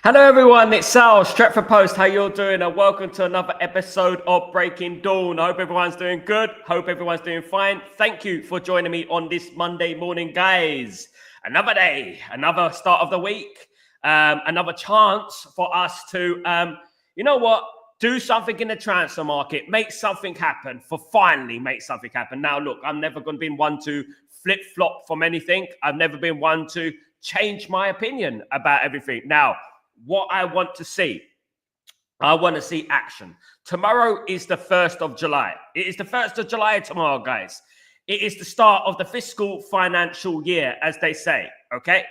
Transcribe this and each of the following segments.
Hello everyone, it's Sal, Stretford Post. How you all doing? And welcome to another episode of Breaking Dawn. I hope everyone's doing good. Hope everyone's doing fine. Thank you for joining me on this Monday morning, guys. Another day, another start of the week, another chance for us to, do something in the transfer market, make something happen, finally make something happen. Now, look, I've never been one to flip-flop from anything. I've never been one to change my opinion about everything. Now, what I want to see, I want to see action. Tomorrow is the 1st of July. It is the 1st of July tomorrow, guys. It is the start of the fiscal financial year, as they say, okay?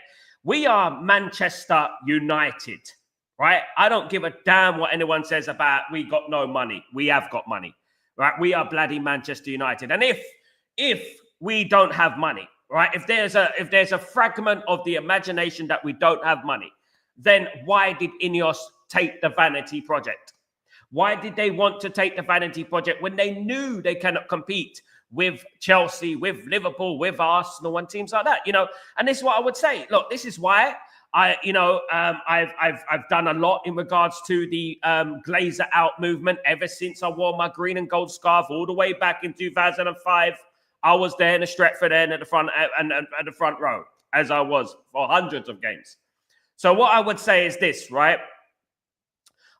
We are Manchester United, right? I don't give a damn what anyone says about we got no money. We have got money, right? We are bloody Manchester United. And if we don't have money, right? If there's a fragment of the imagination that we don't have money, then why did Ineos take the vanity project? Why did they want to take the vanity project when they knew they cannot compete with Chelsea, with Liverpool, with Arsenal and teams like that? And this is what I would say. Look, this is why I've done a lot in regards to the Glazer out movement ever since I wore my green and gold scarf all the way back in 2005. I was there in the Stretford end at the front and at the front row, as I was for hundreds of games. So what I would say is this, right?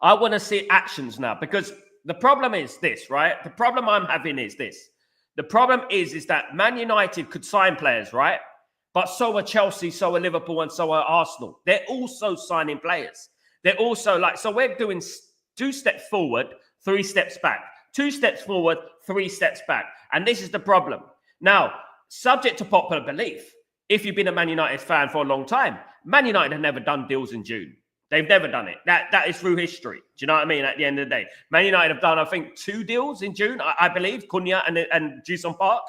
I want to see actions now, because the problem is this, right? The problem I'm having is this. The problem is that Man United could sign players, right? But so are Chelsea, so are Liverpool, and so are Arsenal. They're also signing players. They're also so we're doing 2 steps forward, 3 steps back. 2 steps forward, 3 steps back. And this is the problem. Now, subject to popular belief, if you've been a Man United fan for a long time, Man United have never done deals in June. They've never done it. That is through history. Do you know what I mean? At the end of the day, Man United have done, I think, 2 deals in June, I believe, Cunha and Jusson Park,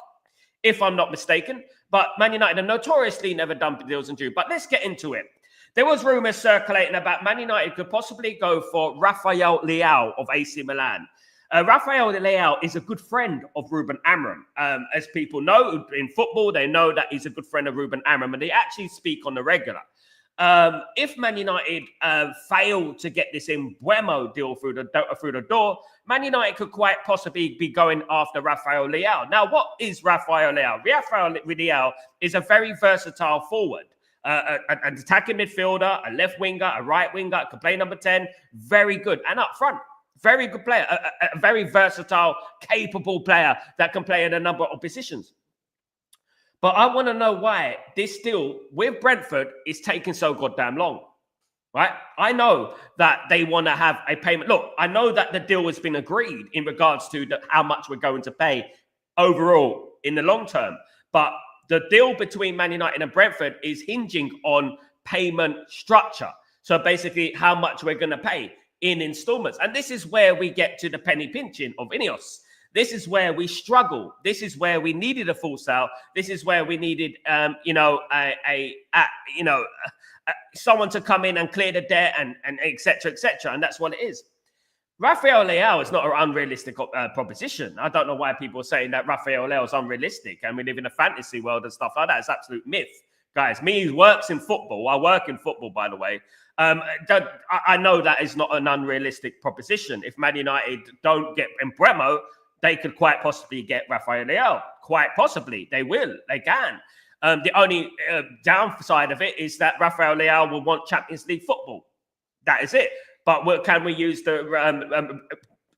if I'm not mistaken. But Man United have notoriously never done deals in June. But let's get into it. There was rumours circulating about Man United could possibly go for Rafael Leão of AC Milan. Rafael Leão is a good friend of Ruben Amorim. As people know in football, they know that he's a good friend of Ruben Amorim, and they actually speak on the regular. If Man United fail to get this Embuemo deal through the door, Man United could quite possibly be going after Rafael Leão. Now, what is Rafael Leão? Rafael Leão is a very versatile forward. An attacking midfielder, a left winger, a right winger, could play number 10, very good. And up front, very good player, a very versatile, capable player that can play in a number of positions. But I want to know why this deal with Brentford is taking so goddamn long, right? I know that they want to have a payment. Look, I know that the deal has been agreed in regards to how much we're going to pay overall in the long term. But the deal between Man United and Brentford is hinging on payment structure. So basically how much we're going to pay in installments. And this is where we get to the penny pinching of Ineos. This is where we struggle. This is where we needed a full sale. This is where we needed, someone to come in and clear the debt and et cetera, et cetera. And that's what it is. Rafael Leão is not an unrealistic proposition. I don't know why people are saying that Rafael Leão is unrealistic and we live in a fantasy world and stuff like that. It's absolute myth. Guys, me who works in football, I work in football, by the way, I know that is not an unrealistic proposition. If Man United don't get Embuemo, they could quite possibly get Rafael Leão. Quite possibly. They will. They can. The only downside of it is that Rafael Leão will want Champions League football. That is it. But can we use the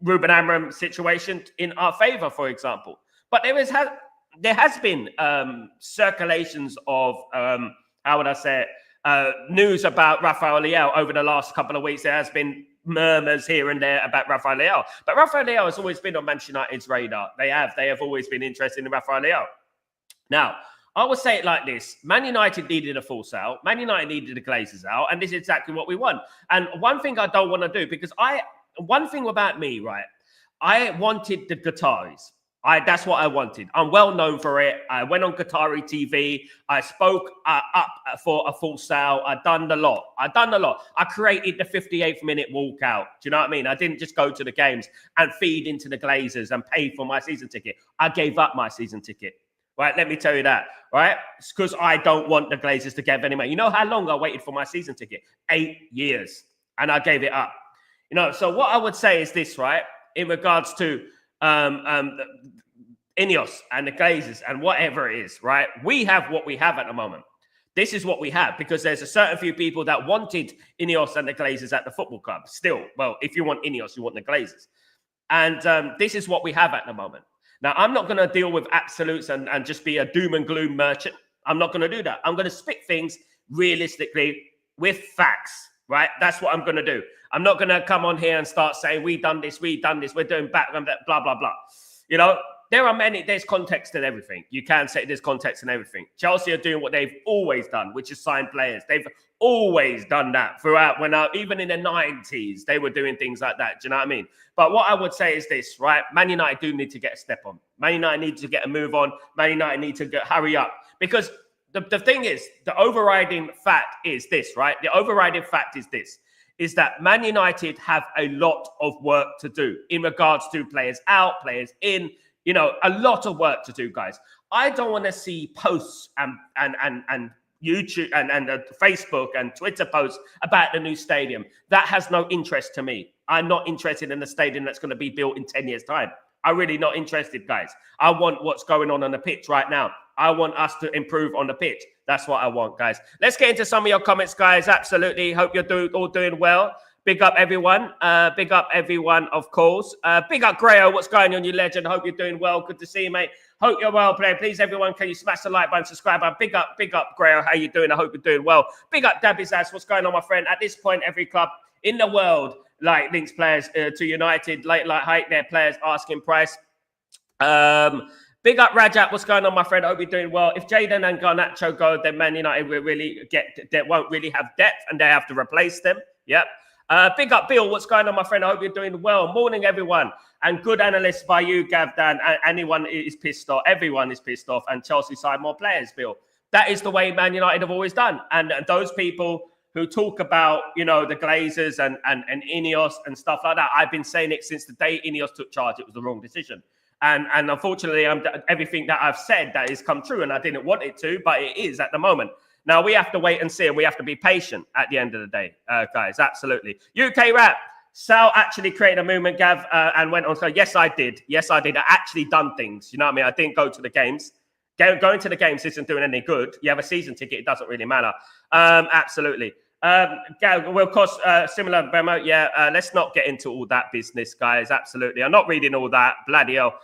Ruben Amorim situation in our favour, for example? But there has been circulations of, how would I say it, news about Rafael Leão over the last couple of weeks. There has been murmurs here and there about Rafael Leão. But Rafael Leão has always been on Manchester United's radar. They have always been interested in Rafael Leão. Now, I would say it like this. Man United needed a full sale. Man United needed the Glazers out. And this is exactly what we want. And one thing I don't want to do, because one thing about me, right, I wanted the Qataris. That's what I wanted. I'm well known for it. I went on Qatari TV. I spoke up for a full sale. I've done a lot. I created the 58th minute walkout. Do you know what I mean? I didn't just go to the games and feed into the Glazers and pay for my season ticket. I gave up my season ticket. Right, let me tell you that, right? It's because I don't want the Glazers to get anyway. You know how long I waited for my season ticket? 8 years. and I gave it up. You know, so what I would say is this, right? In regards to Ineos and the Glazers and whatever it is, right? We have what we have at the moment. This is what we have because there's a certain few people that wanted Ineos and the Glazers at the football club. Still, well, if you want Ineos, you want the Glazers. And this is what we have at the moment. Now, I'm not going to deal with absolutes and just be a doom and gloom merchant. I'm not going to do that. I'm going to spit things realistically with facts, right? That's what I'm going to do. I'm not going to come on here and start saying, we've done this, we're doing back, blah, blah, blah. You know, there's context in everything. You can say there's context in everything. Chelsea are doing what they've always done, which is sign players. They've always done that throughout, even in the 90s, they were doing things like that. Do you know what I mean? But what I would say is this, right? Man United do need to get a step on. Man United need to get a move on. Man United need to hurry up. Because the thing is, the overriding fact is this, right? The overriding fact is this, is that Man United have a lot of work to do in regards to players out, players in, you know, a lot of work to do, guys. I don't want to see posts and YouTube and Facebook and Twitter posts about the new stadium. That has no interest to me. I'm not interested in the stadium that's going to be built in 10 years' time. I'm really not interested, guys. I want what's going on the pitch right now. I want us to improve on the pitch. That's what I want, guys. Let's get into some of your comments, guys. Absolutely. Hope you're all doing well. Big up, everyone. Big up, everyone, of course. Big up, Grayo. What's going on, you legend? Hope you're doing well. Good to see you, mate. Hope you're well, player. Please, everyone, can you smash the like button, subscribe button? Big up, Grayo. How you doing? I hope you're doing well. Big up, Dabby's ass. What's going on, my friend? At this point, every club in the world links players to United, hike their players asking price. Big up, Rajat. What's going on, my friend? I hope you're doing well. If Jadon and Garnacho go, then Man United will they won't really have depth and they have to replace them. Yep. Big up, Bill. What's going on, my friend? I hope you're doing well. Morning, everyone. And good analyst by you, Gav Dan. Anyone is pissed off. Everyone is pissed off. And Chelsea signed more players, Bill. That is the way Man United have always done. And those people who talk about, you know, the Glazers and Ineos and stuff like that, I've been saying it since the day Ineos took charge. It was the wrong decision. And unfortunately, everything that I've said that has come true, and I didn't want it to, but it is at the moment. Now, we have to wait and see, and we have to be patient at the end of the day, guys. Absolutely. UK Rap. Sal actually created a movement, Gav, and went on. So, yes, I did. Yes, I did. I actually done things. You know what I mean? I didn't go to the games. Going to the games isn't doing any good. You have a season ticket. It doesn't really matter. Absolutely. Gav, will cost similar Bemo. Yeah, let's not get into all that business, guys. Absolutely. I'm not reading all that. Bloody hell.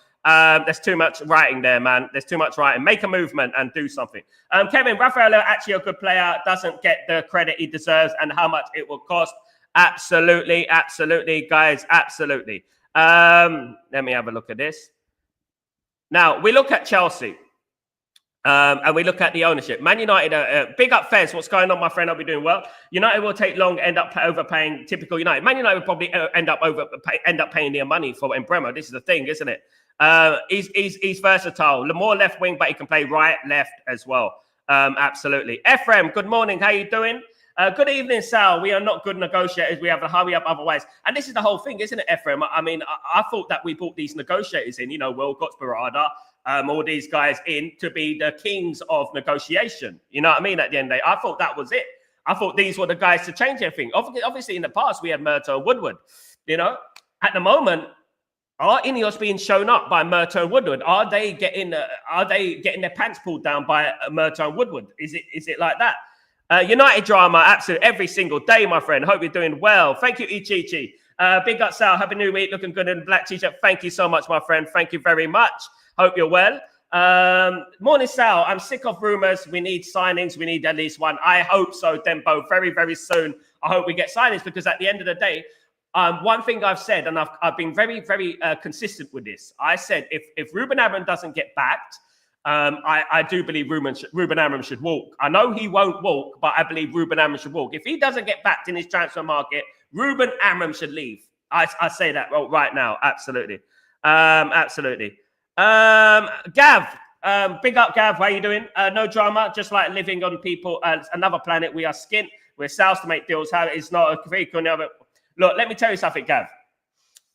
There's too much writing there, man. There's too much writing. Make a movement and do something. Kevin, Rafael actually a good player. Doesn't get the credit he deserves and how much it will cost. Absolutely. Absolutely, guys. Absolutely. Let me have a look at this. Now, we look at Chelsea. And we look at the ownership. Man United, big up Fez. What's going on, my friend? I'll be doing well. United will take long, end up overpaying. Typical United. Man United will probably end up paying their money for Embremo. This is the thing, isn't it? He's versatile. Lamore left wing, but he can play right, left as well. Absolutely. Ephraim, good morning. How you doing? Good evening, Sal. We are not good negotiators. We have to hurry up otherwise. And this is the whole thing, isn't it, Ephraim? I mean, I thought that we brought these negotiators in, you know, Will Barada, all these guys in to be the kings of negotiation. You know what I mean? At the end of the day, I thought that was it. I thought these were the guys to change everything. Obviously, in the past, we had Murto and Woodward. You know, at the moment, are Ineos being shown up by Murto and Woodward? Are they getting their pants pulled down by Murto and Woodward? Is it like that? United drama, absolutely every single day, my friend. Hope you're doing well. Thank you, Ichichi. Big up, Sal. Happy New Week. Looking good in the black t-shirt. Thank you so much, my friend. Thank you very much. Hope you're well. Morning, Sal. I'm sick of rumors. We need signings. We need at least one. I hope so, Dembo. Very, very soon. I hope we get signings because at the end of the day, one thing I've said, and I've been very, very consistent with this. I said if Ruben Amorim doesn't get backed, I do believe Ruben Amorim should walk. I know he won't walk, but I believe Ruben Amorim should walk. If he doesn't get backed in his transfer market, Ruben Amorim should leave. I say that right now. Absolutely. Absolutely. Gav, big up, Gav. How you doing? No drama, just like living on people. Another planet. We are skint. We're sales to make deals. How it's not a vehicle. Look, let me tell you something, Gav.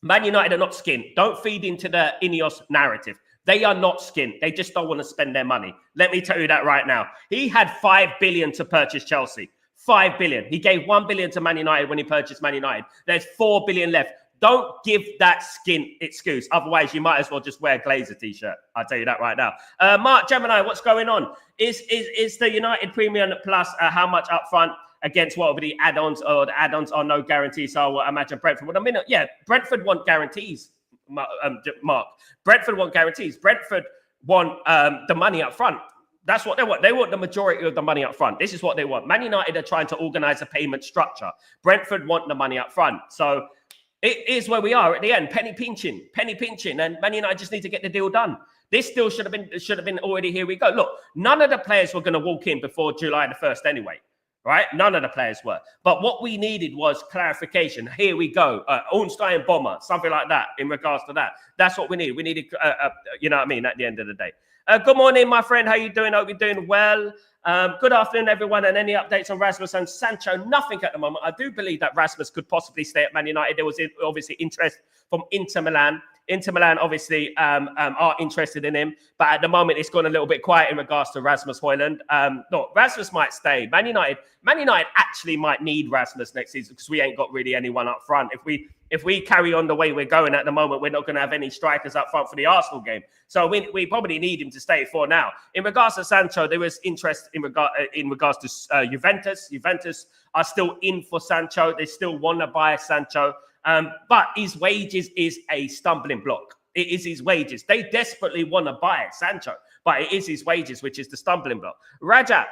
Man United are not skint. Don't feed into the Ineos narrative. They are not skint. They just don't want to spend their money. Let me tell you that right now. He had 5 billion to purchase Chelsea. 5 billion. He gave 1 billion to Man United when he purchased Man United. There's 4 billion left. Don't give that skin excuse. Otherwise, you might as well just wear a Glazer t-shirt. I'll tell you that right now. Mark Gemini, what's going on? Is the United Premium Plus how much upfront against what will be the add-ons, or the add-ons are no guarantees? So I imagine Brentford. Well, Brentford want guarantees, Mark. Brentford want guarantees. Brentford want the money up front. That's what they want. They want the majority of the money up front. This is what they want. Man United are trying to organize a payment structure. Brentford want the money up front. So it is where we are at the end. Penny pinching, and Man United just need to get the deal done. This deal should have been already. Here we go. Look, none of the players were going to walk in before July the 1st anyway, right? None of the players were. But what we needed was clarification. Here we go. Ornstein Bomber, something like that in regards to that. That's what we need. We needed, you know what I mean, at the end of the day. Good morning, my friend. How you doing? Hope you're doing well. Good afternoon, everyone. And any updates on Rasmus and Sancho? Nothing at the moment. I do believe that Rasmus could possibly stay at Man United. There was obviously interest from Inter Milan. Inter Milan obviously are interested in him, but at the moment it's gone a little bit quiet in regards to Rasmus Højlund. No, Rasmus might stay. Man United actually might need Rasmus next season because we ain't got really anyone up front. If we carry on the way we're going at the moment, we're not going to have any strikers up front for the Arsenal game. So we probably need him to stay for now. In regards to Sancho, there was interest in regards to Juventus. Juventus are still in for Sancho. They still want to buy Sancho. But his wages is a stumbling block. It is his wages. They desperately want to buy Sancho, but it is his wages, which is the stumbling block. Raja,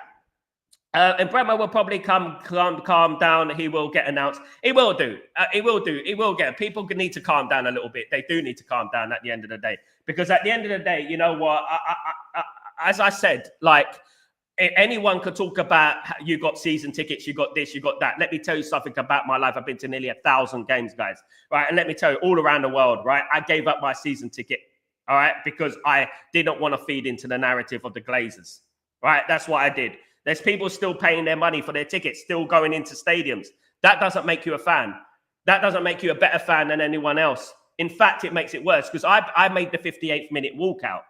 and Bremer will probably calm down. He will get announced. He will do. He will get. People need to calm down a little bit. They do need to calm down at the end of the day. Because at the end of the day, you know what? As I said, like, anyone could talk about you got season tickets, you got this, you got that. Let me tell you something about my life. I've been to nearly 1,000 games, guys. Right. And let me tell you, all around the world, right? I gave up my season ticket. All right. Because I didn't want to feed into the narrative of the Glazers. Right. That's what I did. There's people still paying their money for their tickets, still going into stadiums. That doesn't make you a fan. That doesn't make you a better fan than anyone else. In fact, it makes it worse because I made the 58th minute walkout.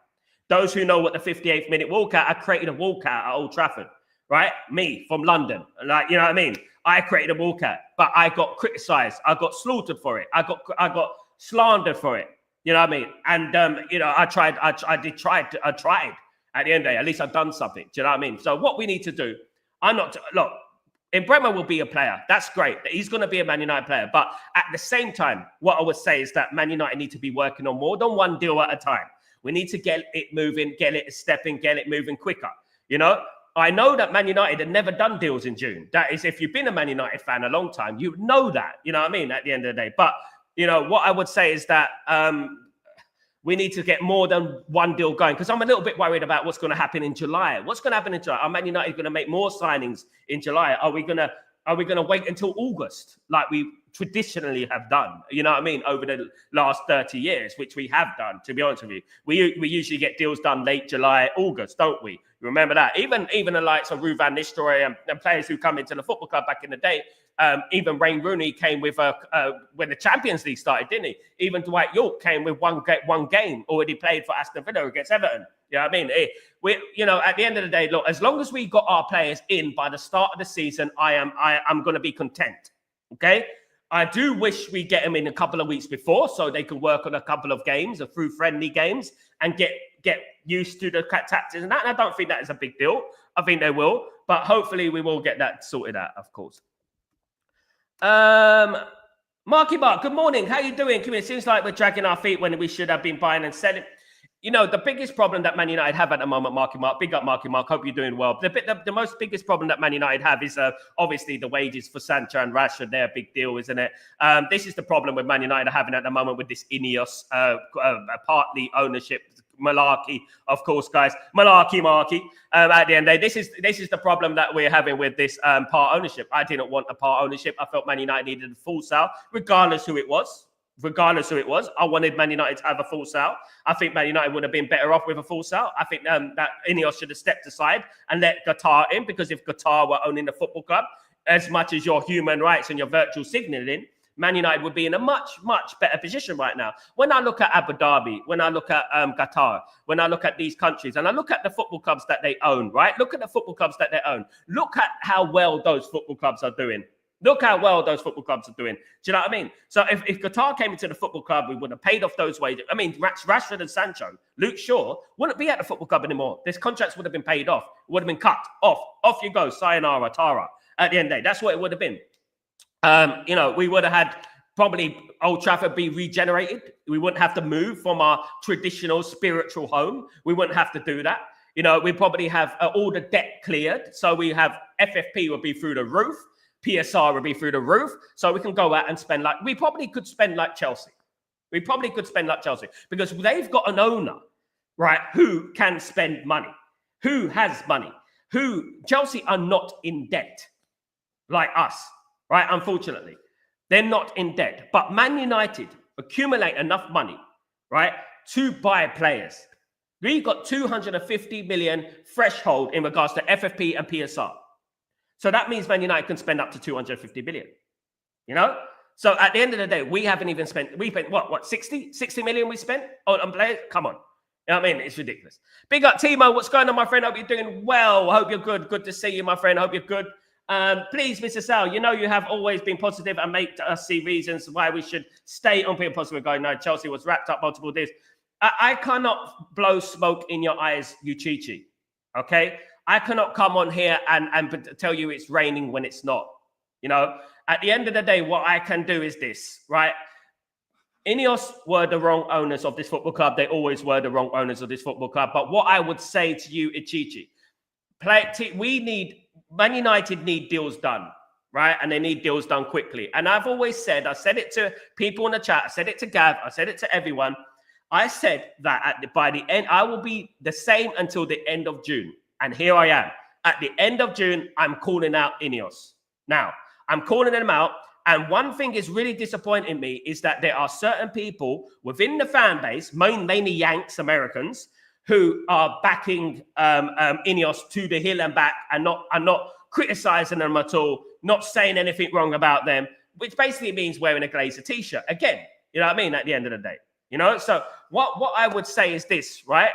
Those who know what the 58th minute walkout, I created a walkout at Old Trafford, right? Me from London. Like, you know what I mean? I created a walkout, but I got criticized. I got slaughtered for it. I got slandered for it. You know what I mean? And, you know, I tried. At the end of the day, at least I've done something. Do you know what I mean? So what we need to do, look, Bremer will be a player. That's great. He's going to be a Man United player. But at the same time, what I would say is that Man United need to be working on more than one deal at a time. We need to get it moving, get it stepping, get it moving quicker. You know, I know that Man United had never done deals in June. That is, if you've been a Man United fan a long time, you know that. You know what I mean? At the end of the day. But, you know, what I would say is that we need to get more than one deal going because I'm a little bit worried about what's going to happen in July. What's going to happen in July? Are Man United going to make more signings in July? Are we going to wait until August like we traditionally have done? You know what I mean? Over the last 30 years, which we have done, to be honest with you. We usually get deals done late July, August, don't we? You remember that? Even the likes of Ruvan Nistelrooy and players who come into the football club back in the day, even Wayne Rooney came with when the Champions League started, didn't he? Even Dwight York came with one game already played for Aston Villa against Everton. You know what I mean? You know, at the end of the day, look, as long as we got our players in by the start of the season, I'm going to be content. Okay? I do wish we get them in a couple of weeks before so they can work on a couple of games, a few friendly games, and get used to the tactics and that. And I don't think that is a big deal. I think they will, but hopefully we will get that sorted out, of course. Marky Mark, good morning. How you doing? It seems like we're dragging our feet when we should have been buying and selling. You know, the biggest problem that Man United have at the moment, Marky Mark, big up Marky Mark, hope you're doing well. The most biggest problem that Man United have is obviously the wages for Sancho and Rashford. They're a big deal, isn't it? This is the problem with Man United having at the moment with this Ineos partly ownership malarkey, of course, guys. Malarkey. At the end of the day, this is the problem that we're having with this part ownership. I didn't want a part ownership. I felt Man United needed a full sale, regardless who it was. I wanted Man United to have a full sale. I think Man United would have been better off with a full sale. I think that Ineos should have stepped aside and let Qatar in, because if Qatar were owning the football club, as much as your human rights and your virtual signaling Man United would be in a much, much better position right now. When I look at Abu Dhabi, when I look at Qatar, when I look at these countries, and I look at the football clubs that they own, right? Look at the football clubs that they own. Look at how well those football clubs are doing. Look how well those football clubs are doing. Do you know what I mean? So if Qatar came into the football club, we would have paid off those wages. I mean, Rashford and Sancho, Luke Shaw wouldn't be at the football club anymore. These contracts would have been paid off. Would have been cut off. Off you go, sayonara, Tara. At the end of the day, that's what it would have been. We would have had probably Old Trafford be regenerated. We wouldn't have to move from our traditional spiritual home. We wouldn't have to do that. We probably have all the debt cleared. So we have FFP would be through the roof. PSR would be through the roof. So we can go out and spend we probably could spend like Chelsea. We probably could spend like Chelsea because they've got an owner, right, who can spend money, who has money, Chelsea are not in debt like us, right? Unfortunately, they're not in debt. But Man United accumulate enough money, right, to buy players. We've got 250 million threshold in regards to FFP and PSR. So that means Man United can spend up to 250 billion, So at the end of the day, we haven't even spent, we spent what, 60 million we spent on players? Come on. You know what I mean? It's ridiculous. Big up, Timo. What's going on, my friend? Hope you're doing well. Hope you're good. Good to see you, my friend. Hope you're good. Please, Mr. Sal, you have always been positive and make us see reasons why we should stay on being positive. Going, no, Chelsea was wrapped up multiple days. I cannot blow smoke in your eyes, you Chichi. Okay? I cannot come on here and tell you it's raining when it's not. At the end of the day, what I can do is this, right? Ineos were the wrong owners of this football club. They always were the wrong owners of this football club. But what I would say to you, Ichichi, Man United need deals done, right? And they need deals done quickly. And I've always said, I said it to people in the chat, I said it to Gav, I said it to everyone. I said that by the end, I will be the same until the end of June. And here I am. At the end of June, I'm calling out Ineos. Now, I'm calling them out. And one thing is really disappointing me is that there are certain people within the fan base, mainly Yanks, Americans, who are backing Ineos to the hill and back and not criticizing them at all, not saying anything wrong about them, which basically means wearing a Glazer t-shirt. Again, you know what I mean? At the end of the day, So what I would say is this, right?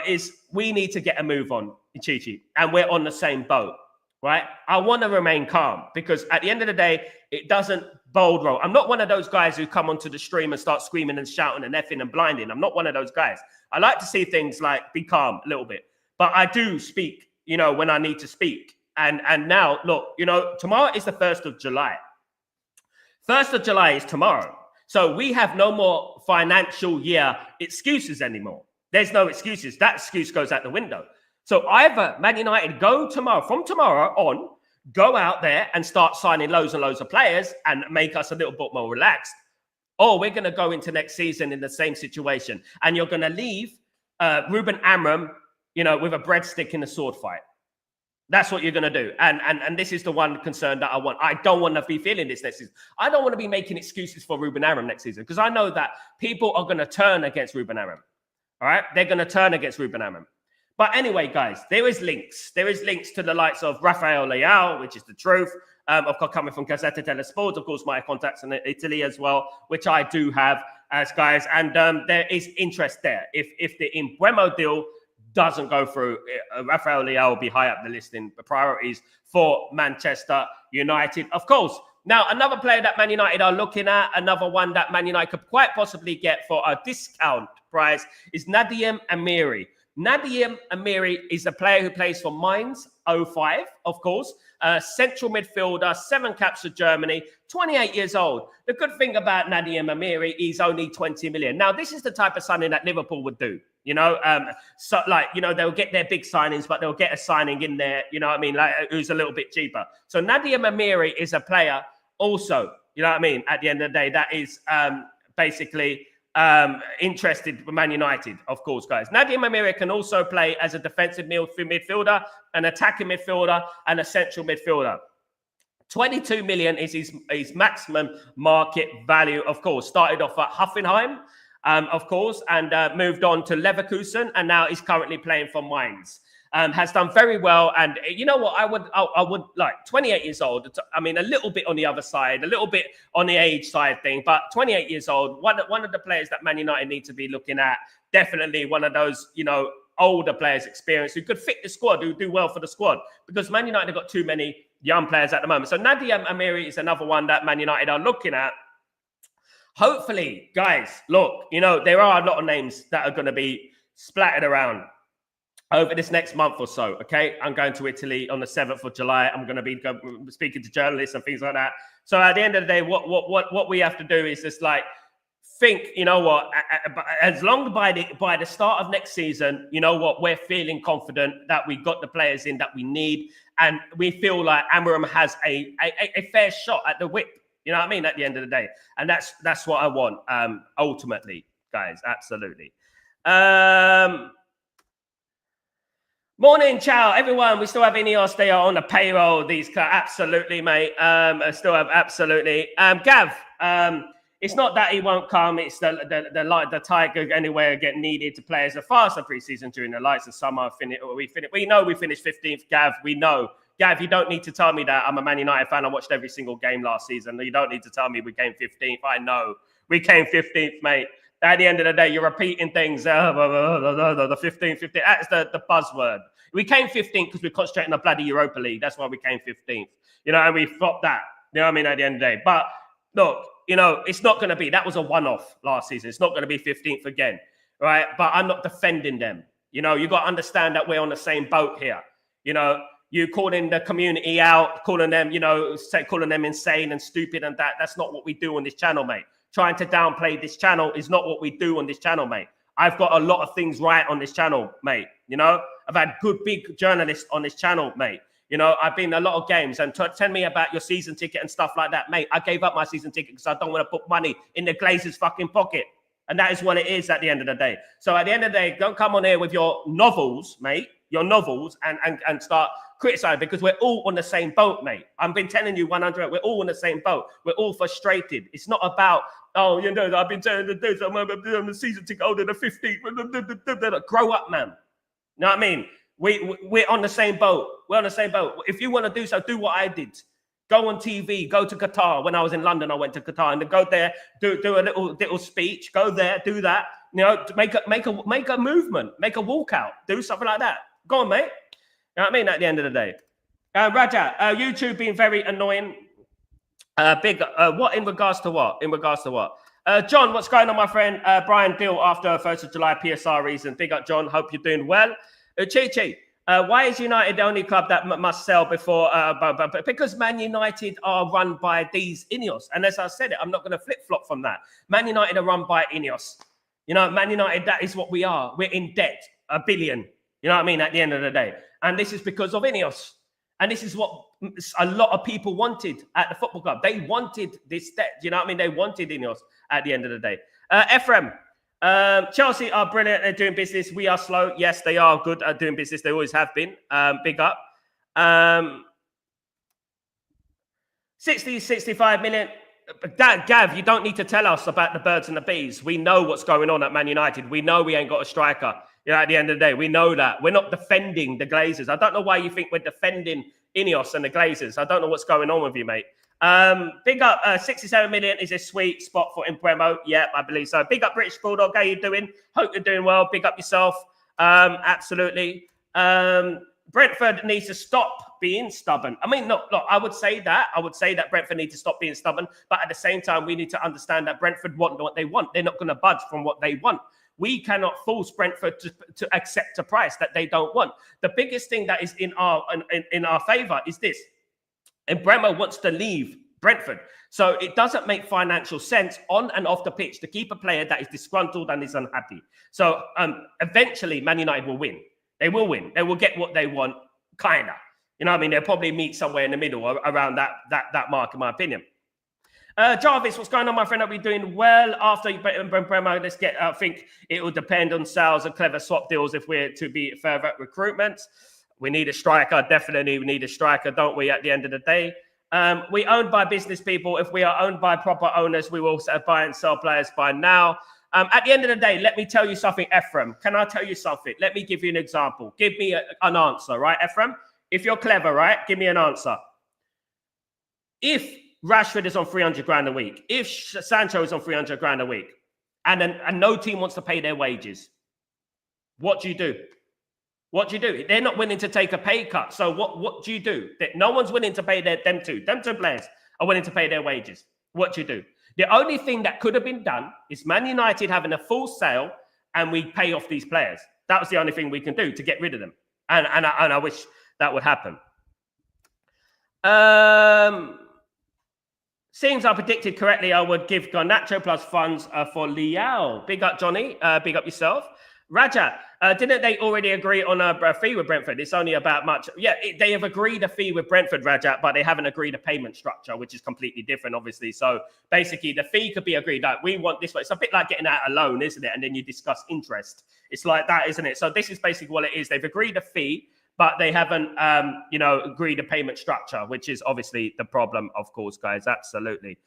Is we need to get a move on, Chichi, and we're on the same boat, right? I want to remain calm because at the end of the day, it doesn't bold roll. I'm not one of those guys who come onto the stream and start screaming and shouting and effing and blinding. I'm not one of those guys. I like to see things like be calm a little bit, but I do speak, when I need to speak. And now, look, tomorrow is the 1st of July. 1st of July is tomorrow. So we have no more financial year excuses anymore. There's no excuses. That excuse goes out the window. So either Man United from tomorrow on, go out there and start signing loads and loads of players and make us a little bit more relaxed. Or we're going to go into next season in the same situation. And you're going to leave Ruben Amorim, with a breadstick in a sword fight. That's what you're going to do. And this is the one concern that I want. I don't want to be feeling this next season. I don't want to be making excuses for Ruben Amorim next season because I know that people are going to turn against Ruben Amorim. All right? They're going to turn against Ruben Amorim. But anyway, guys, there is links. There is links to the likes of Rafael Leão, which is the truth. Of course, coming from Gazzetta dello Sport, of course, my contacts in Italy as well, which I do have as guys. And there is interest there. If the Embuemo deal doesn't go through, Rafael Leão will be high up the list in the priorities for Manchester United, of course. Now, another player that Man United are looking at, another one that Man United could quite possibly get for a discount price is Nadim Amiri. Nadim Amiri is a player who plays for Mainz 05, of course. Central midfielder, 7 caps for Germany, 28 years old. The good thing about Nadim Amiri is only 20 million. Now, this is the type of signing that Liverpool would do. They'll get their big signings, but they'll get a signing in there, who's a little bit cheaper. So Nadim Amiri is a player also, at the end of the day, that is basically interested for Man United, of course, guys. Nadim Amiri can also play as a defensive midfielder, an attacking midfielder, and a central midfielder. 22 million is his maximum market value, of course. Started off at Hoffenheim, of course, and moved on to Leverkusen, and now he's currently playing for Mainz. has done very well. And you know what? I would like 28 years old. I mean, a little bit on the other side, a little bit on the age side thing, but 28 years old, one of the players that Man United need to be looking at, definitely one of those, older players, experience, who could fit the squad, who do well for the squad, because Man United have got too many young players at the moment. So Nadia Amiri is another one that Man United are looking at. Hopefully, guys, look, there are a lot of names that are going to be splattered around over this next month or so, okay? I'm going to Italy on the 7th of July. I'm going to be speaking to journalists and things like that. So at the end of the day, what we have to do is just think, as long by the start of next season, we're feeling confident that we got the players in that we need, and we feel like Amorim has a fair shot at the whip. You know what I mean? At the end of the day, and that's what I want. Ultimately, guys, absolutely. Morning, ciao, everyone. We still have Ineos. They are on the payroll. These absolutely, mate. Still have absolutely. Gav. It's not that he won't come. It's the Tiger anywhere get needed to play as a faster preseason during the lights of summer. We know we finished 15th, Gav. We know. Gav, you don't need to tell me that. I'm a Man United fan. I watched every single game last season. You don't need to tell me we came 15th. I know. We came 15th, mate. At the end of the day, you're repeating things. The 15th. That's the buzzword. We came 15th because we're concentrating on the bloody Europa League. That's why we came 15th. And we flopped that. You know what I mean? At the end of the day. But look, it's not going to be. That was a one-off last season. It's not going to be 15th again, right? But I'm not defending them. You got to understand that we're on the same boat here. You calling the community out, calling them, calling them insane and stupid and that. That's not what we do on this channel, mate. Trying to downplay this channel is not what we do on this channel, mate. I've got a lot of things right on this channel, mate. I've had good, big journalists on this channel, mate. I've been in a lot of games, and tell me about your season ticket and stuff like that, mate. I gave up my season ticket because I don't want to put money in the Glazers' fucking pocket. And that is what it is at the end of the day. So at the end of the day, don't come on here with your novels, mate, and start criticizing, because we're all on the same boat, mate. I've been telling you 100, we're all on the same boat. We're all frustrated. It's not about, I've been telling the I'm a season ticket older than 15. Grow up, man. You know what I mean? We're on the same boat. We're on the same boat. If you want to do so, do what I did. Go on TV. Go to Qatar. When I was in London, I went to Qatar, and to go there, do a little speech. Go there, do that. Make a movement, make a walkout, do something like that. Go on, mate. You know what I mean? At the end of the day, Raja, YouTube being very annoying. What in regards to what? John, what's going on, my friend? Brian Dill after 1st of July PSR reason. Big up, John. Hope you're doing well. Chi, why is United the only club that must sell before? Because Man United are run by these Ineos. And as I said it, I'm not going to flip-flop from that. Man United are run by Ineos. Man United, that is what we are. We're in debt, $1 billion. You know what I mean? At the end of the day. And this is because of Ineos. And this is what a lot of people wanted at the football club. They wanted this debt. You know what I mean? They wanted Ineos at the end of the day. Ephraim, Chelsea are brilliant at doing business. We are slow. Yes, they are good at doing business. They always have been. Big up. 65 million. Gav, you don't need to tell us about the birds and the bees. We know what's going on at Man United. We know we ain't got a striker. At the end of the day, we know that. We're not defending the Glazers. I don't know why you think we're defending Ineos and the Glazers. I don't know what's going on with you, mate. Big up, 67 million is a sweet spot for Impremo. Yeah, I believe so. Big up, British Bulldog. How you doing? Hope you're doing well. Big up yourself. Absolutely. Brentford needs to stop being stubborn. I mean, look, I would say that. I would say that Brentford need to stop being stubborn. But at the same time, we need to understand that Brentford want what they want. They're not going to budge from what they want. We cannot force Brentford to accept a price that they don't want. The biggest thing that is in our favor is this. And Bremer wants to leave Brentford. So it doesn't make financial sense on and off the pitch to keep a player that is disgruntled and is unhappy. So eventually, Man United will win. They will win. They will get what they want, kind of. You know what I mean? They'll probably meet somewhere in the middle around that mark, in my opinion. Jarvis, what's going on, my friend? Are we doing well after Bremer? Let's get, I think it will depend on sales and clever swap deals if we're to be further at recruitment. We need a striker. Definitely, we need a striker, don't we, at the end of the day? We owned by business people. If we are owned by proper owners, we will buy and sell players by now. At the end of the day, let me tell you something, Ephraim. Can I tell you something? Let me give you an example. Give me an answer, right, Ephraim? If you're clever, right, give me an answer. If Rashford is on 300 grand a week, if Sancho is on 300 grand a week, and no team wants to pay their wages, what do you do? What do you do? They're not willing to take a pay cut. So what do you do? No one's willing to pay them two players are willing to pay their wages. What do you do? The only thing that could have been done is Man United having a full sale and we pay off these players. That was the only thing we can do to get rid of them. And I wish that would happen. Seems I predicted correctly, I would give Garnacho plus funds for Leão. Big up, Johnny. Big up yourself. Rajat, didn't they already agree on a fee with Brentford? It's only about much. Yeah, they have agreed a fee with Brentford, Rajat, but they haven't agreed a payment structure, which is completely different, obviously. So basically, the fee could be agreed. Like, we want this way. It's a bit like getting out a loan, isn't it? And then you discuss interest. It's like that, isn't it? So this is basically what it is. They've agreed a fee, but they haven't, agreed a payment structure, which is obviously the problem, of course, guys. Absolutely.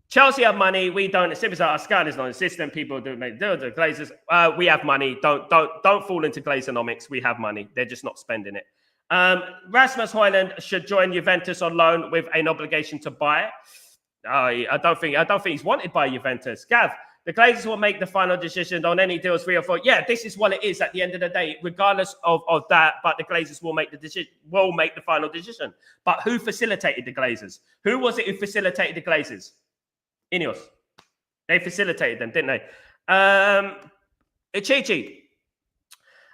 Chelsea have money. We don't. It's simple. Our scout is non-existent. People do make the Glazers. We have money. Don't fall into Glazeronomics. We have money. They're just not spending it. Rasmus Højlund should join Juventus on loan with an obligation to buy it. I don't think he's wanted by Juventus. Gav, the Glazers will make the final decision on any deals 3 or 4. Yeah, this is what it is at the end of the day, regardless of that. But the Glazers will make the decision. Will make the final decision. But who facilitated the Glazers? Who was it who facilitated the Glazers? Ineos. They facilitated them, didn't they? Ichichi.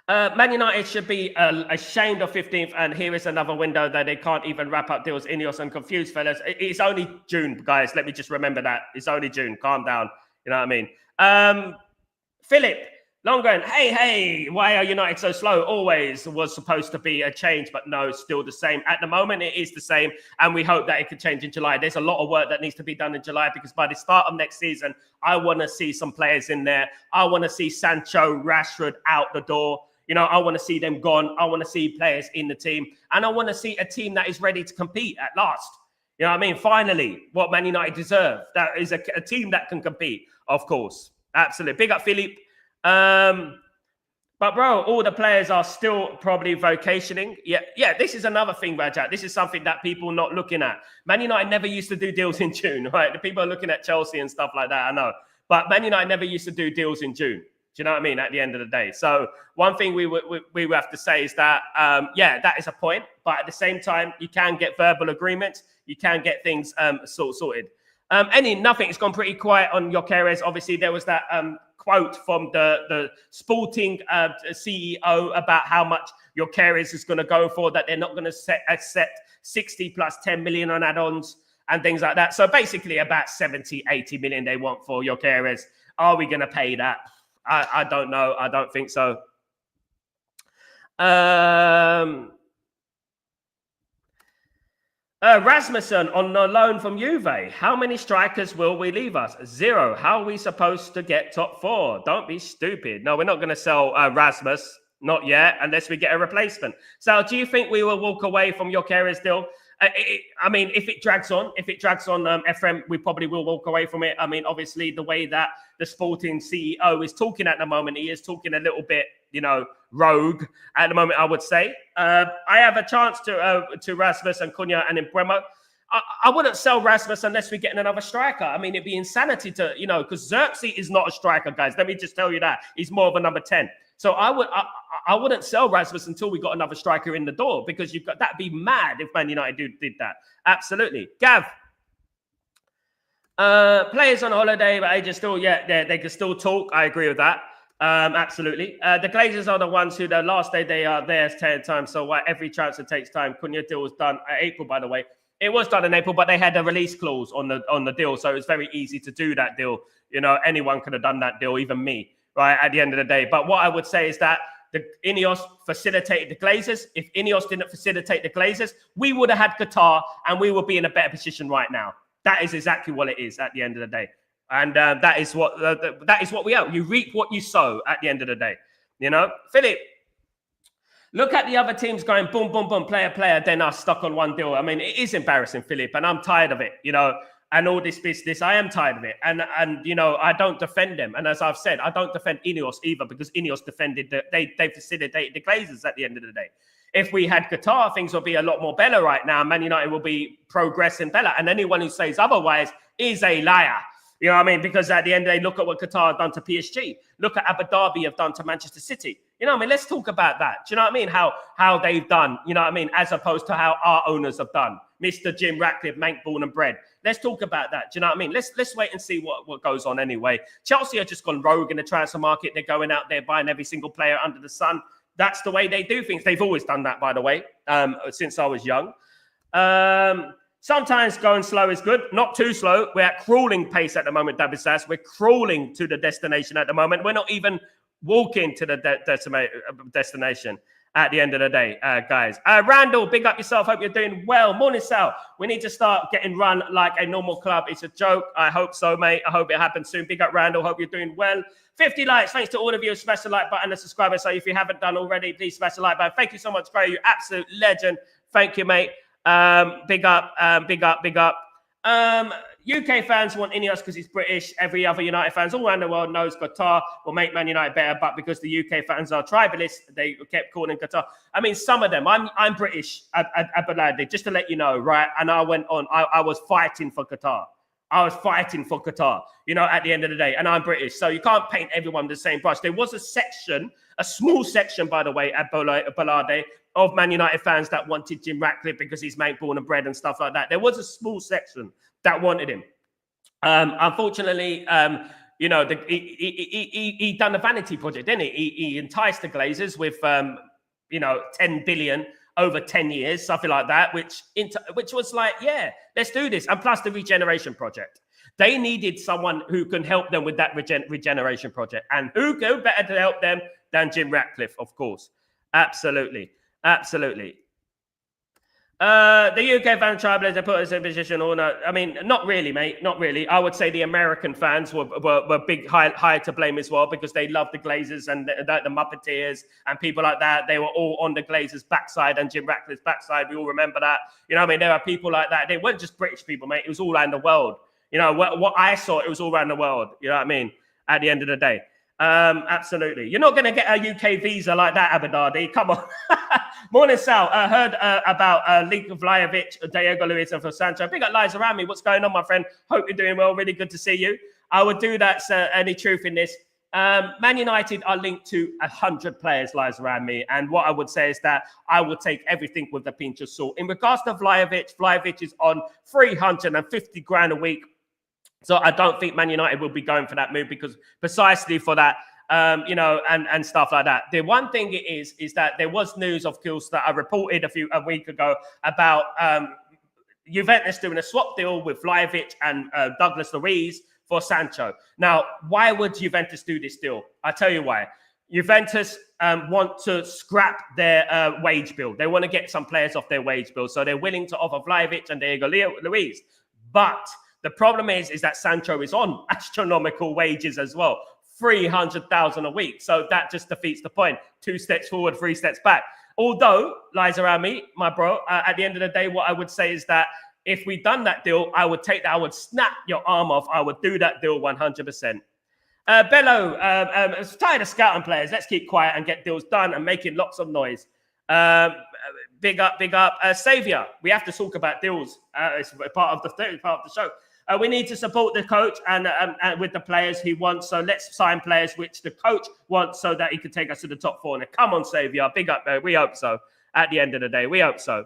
Man United should be ashamed of 15th, and here is another window that they can't even wrap up deals. Ineos and confused, fellas. It's only June, guys. Let me just remember that. It's only June. Calm down. You know what I mean? Philip Longren. Hey, why are United so slow? Always was supposed to be a change, but no, still the same. At the moment, it is the same, and we hope that it could change in July. There's a lot of work that needs to be done in July because by the start of next season, I want to see some players in there. I want to see Sancho, Rashford out the door. You know, I want to see them gone. I want to see players in the team, and I want to see a team that is ready to compete at last. You know what I mean? Finally, what Man United deserve. That is a team that can compete, of course. Absolutely. Big up, Philippe. But bro, all the players are still probably vocationing. Yeah. This is another thing, Rajat. This is something that people are not looking at. Man United never used to do deals in June, right? The people are looking at Chelsea and stuff like that. I know, but Man United never used to do deals in June. Do you know what I mean? At the end of the day, so one thing we would have to say is that that is a point. But at the same time, you can get verbal agreements. You can get things sorted. Nothing. It's gone pretty quiet on Gyökeres. Obviously, there was that quote from the Sporting CEO about how much Gyökeres is going to go for, that they're not going to accept 60 plus 10 million on add-ons and things like that. So basically about 70, 80 million they want for Gyökeres. Are we going to pay that? I don't know. I don't think so. Rasmussen on the loan from Juve. How many strikers will we leave us? 0. How are we supposed to get top 4? Don't be stupid. No, we're not going to sell Rasmus. Not yet, unless we get a replacement. So do you think we will walk away from Gyökeres deal? I mean, if it drags on, FM, we probably will walk away from it. I mean, obviously, the way that the Sporting CEO is talking at the moment, he is talking a little bit, rogue at the moment, I would say. I have a chance to Rasmus and Cunha and Embuemo. I wouldn't sell Rasmus unless we're getting another striker. I mean, it'd be insanity to, because Xerxes is not a striker, guys. Let me just tell you that. He's more of a number 10. So I wouldn't sell Rasmus until we got another striker in the door, because that'd be mad if Man United did that. Absolutely. Gav. Players on holiday, but agents still, they can still talk. I agree with that. Absolutely. The Glazers are the ones who the last day they are there 10 times. So every transfer takes time. Cunha deal was done April, by the way. It was done in April, but they had a release clause on the deal, so it was very easy to do that deal. Anyone could have done that deal, even me. Right, at the end of the day. But what I would say is that the Ineos facilitated the Glazers. If Ineos didn't facilitate the Glazers, we would have had Qatar and we would be in a better position right now. That is exactly what it is at the end of the day. And that is what we are. You reap what you sow at the end of the day. Philip, look at the other teams going boom, boom, boom, player, then are stuck on one deal. I mean, it is embarrassing, Philip, and I'm tired of it. and all this business. I am tired of it. And you know, I don't defend them. And as I've said, I don't defend Ineos either, because Ineos defended they facilitated the Glazers at the end of the day. If we had Qatar, things would be a lot more better right now. Man United will be progressing better. And anyone who says otherwise is a liar. You know what I mean? Because at the end of the day, look at what Qatar have done to PSG. Look at Abu Dhabi have done to Manchester City. You know what I mean? Let's talk about that. Do you know what I mean? How they've done, you know what I mean? As opposed to how our owners have done. Mr. Jim Ratcliffe, Mank, born and bred. Let's talk about that. Do you know what I mean? Let's wait and see what goes on anyway. Chelsea have just gone rogue in the transfer market. They're going out there buying every single player under the sun. That's the way they do things. They've always done that, by the way, since I was young. Sometimes going slow is good. Not too slow. We're at crawling pace at the moment, David Sass. We're crawling to the destination at the moment. We're not even walking to the destination at the end of the day, guys. Randall, big up yourself. Hope you're doing well. Morning, Sal. We need to start getting run like a normal club. It's a joke. I hope so, mate. I hope it happens soon. Big up, Randall. Hope you're doing well. 50 likes. Thanks to all of you. Smash the like button and subscribe. So if you haven't done already, please smash the like button. Thank you so much, Gray. You absolute legend. Thank you, mate. Big up. UK fans want Ineos because he's British. Every other United fans all around the world knows Qatar will make Man United better, but because the UK fans are tribalists, they kept calling Qatar. I mean, some of them. I'm British, Abalade, just to let you know, right? And I went on. I was fighting for Qatar. You know, at the end of the day, and I'm British, so you can't paint everyone the same brush. There was a small section, by the way, at Balade of Man United fans that wanted Jim Ratcliffe because he's made, born and bred and stuff like that. There was a small section that wanted him. Unfortunately, you know, he done a vanity project, didn't he? He enticed the Glazers with, you know, 10 billion over 10 years, something like that, which was like, yeah, let's do this. And plus the regeneration project. They needed someone who can help them with that regeneration project. And who better to help them than Jim Ratcliffe, of course. Absolutely. The UK fan tribalists, they put us in a position, or no, I mean, not really, mate, not really. I would say the American fans were big, high to blame as well, because they loved the Glazers and the Muppeteers and people like that. They were all on the Glazers' backside and Jim Ratcliffe's backside. We all remember that. You know what I mean? There are people like that. They weren't just British people, mate. It was all around the world. You know, what I saw, it was all around the world. You know what I mean? At the end of the day. Absolutely. You're not going to get a UK visa like that, Abadadi. Come on. Morning, Sal. I heard about link of Vlahovic, Diego Luis, and for Sancho. Big up lies around me. What's going on, my friend? Hope you're doing well. Really good to see you. I would do that, sir. Any truth in this? Man United are linked to 100 players, lies around me. And what I would say is that I would take everything with a pinch of salt. In regards to Vlahovic is on 350 grand a week. So I don't think Man United will be going for that move, because precisely for that, you know, and stuff like that. The one thing it is that there was news, of course, that I reported a week ago about Juventus doing a swap deal with Vlahovic and Douglas Luiz for Sancho. Now, why would Juventus do this deal? I'll tell you why. Juventus want to scrap their wage bill. They want to get some players off their wage bill. So they're willing to offer Vlahovic and Diego Luiz. But the problem is that Sancho is on astronomical wages as well, 300,000 a week. So that just defeats the point. 2 steps forward, 3 steps back. Although, lies around me, my bro, at the end of the day, what I would say is that if we'd done that deal, I would take that. I would snap your arm off. I would do that deal 100%. Bello, tired of scouting players. Let's keep quiet and get deals done and making lots of noise. Big up. Saviour, we have to talk about deals. It's part of the show. We need to support the coach and with the players he wants. So let's sign players which the coach wants, so that he can take us to the top 4. Now, come on, Saviour. Big up, man. We hope so. At the end of the day, we hope so.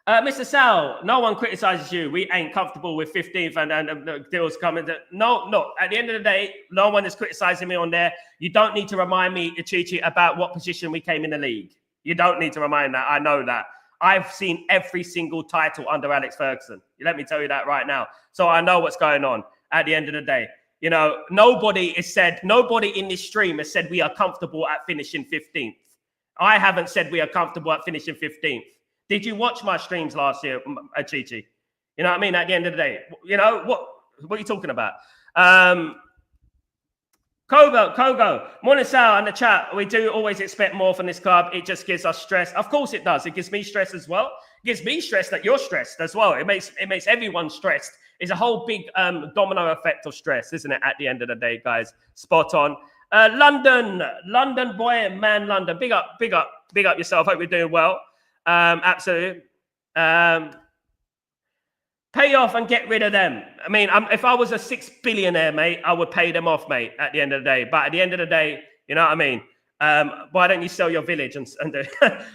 Mr. Sal, no one criticizes you. We ain't comfortable with 15th and the deals coming. No, look, at the end of the day, no one is criticizing me on there. You don't need to remind me, Chichi, about what position we came in the league. You don't need to remind that. I know that. I've seen every single title under Alex Ferguson. Let me tell you that right now. So I know what's going on at the end of the day. You know, nobody in this stream has said we are comfortable at finishing 15th. I haven't said we are comfortable at finishing 15th. Did you watch my streams last year, Chichi? You know what I mean? At the end of the day, you know, what are you talking about? Kogo, morning, Sal, and the chat. We do always expect more from this club. It just gives us stress. Of course it does. It gives me stress as well. It gives me stress that you're stressed as well. It makes everyone stressed. It's a whole big domino effect of stress, isn't it? At the end of the day, guys. Spot on. London boy, man, London. Big up yourself. Hope you're doing well. Absolutely. Pay off and get rid of them. I mean, if I was a 6 billionaire, mate, I would pay them off, mate, at the end of the day. But at the end of the day, you know what I mean? Why don't you sell your village and do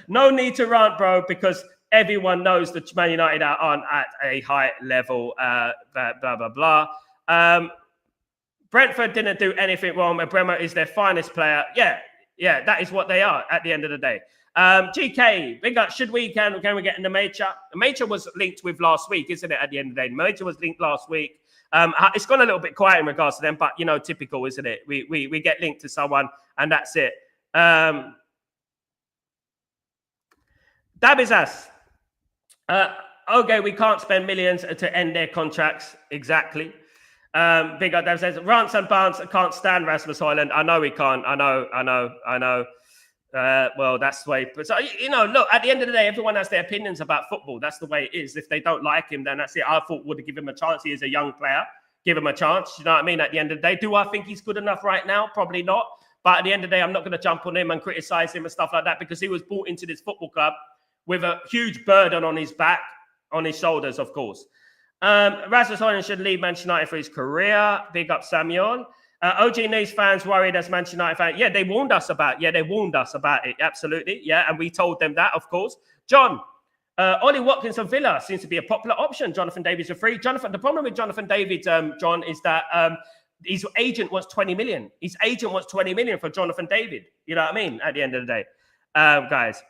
no need to rant, bro, because everyone knows that Man United aren't at a high level, blah, blah, blah. Brentford didn't do anything wrong. Bremer is their finest player. Yeah, that is what they are at the end of the day. GK, big up. Can we get in the Major? The Major was linked with last week, isn't it? At the end of the day, the Major was linked last week. It's gone a little bit quiet in regards to them, but you know, typical, isn't it? We get linked to someone, and that's it. Dabizas. Okay, we can't spend millions to end their contracts. Exactly. Big up Dabizas. Rants and bounce. Can't stand Rasmus Højlund. I know we can't. I know. Well, that's the way. But so, you know, look, at the end of the day, everyone has their opinions about football. That's the way it is. If they don't like him, then that's it. I thought would give him a chance. He is a young player. Give him a chance. You know what I mean? At the end of the day, do I think he's good enough right now? Probably not. But at the end of the day, I'm not going to jump on him and criticize him and stuff like that because he was brought into this football club with a huge burden on his back, on his shoulders, of course. Rasmus Højlund should leave Manchester United for his career. Big up Samuel. OG News fans worried as Manchester United fans. Yeah, they warned us about it. Absolutely. Yeah, and we told them that, of course. John, Ollie Watkins of Villa seems to be a popular option. Jonathan David's a free. The problem with Jonathan David, John, is that his agent wants 20 million. His agent wants 20 million for Jonathan David. You know what I mean? At the end of the day, guys.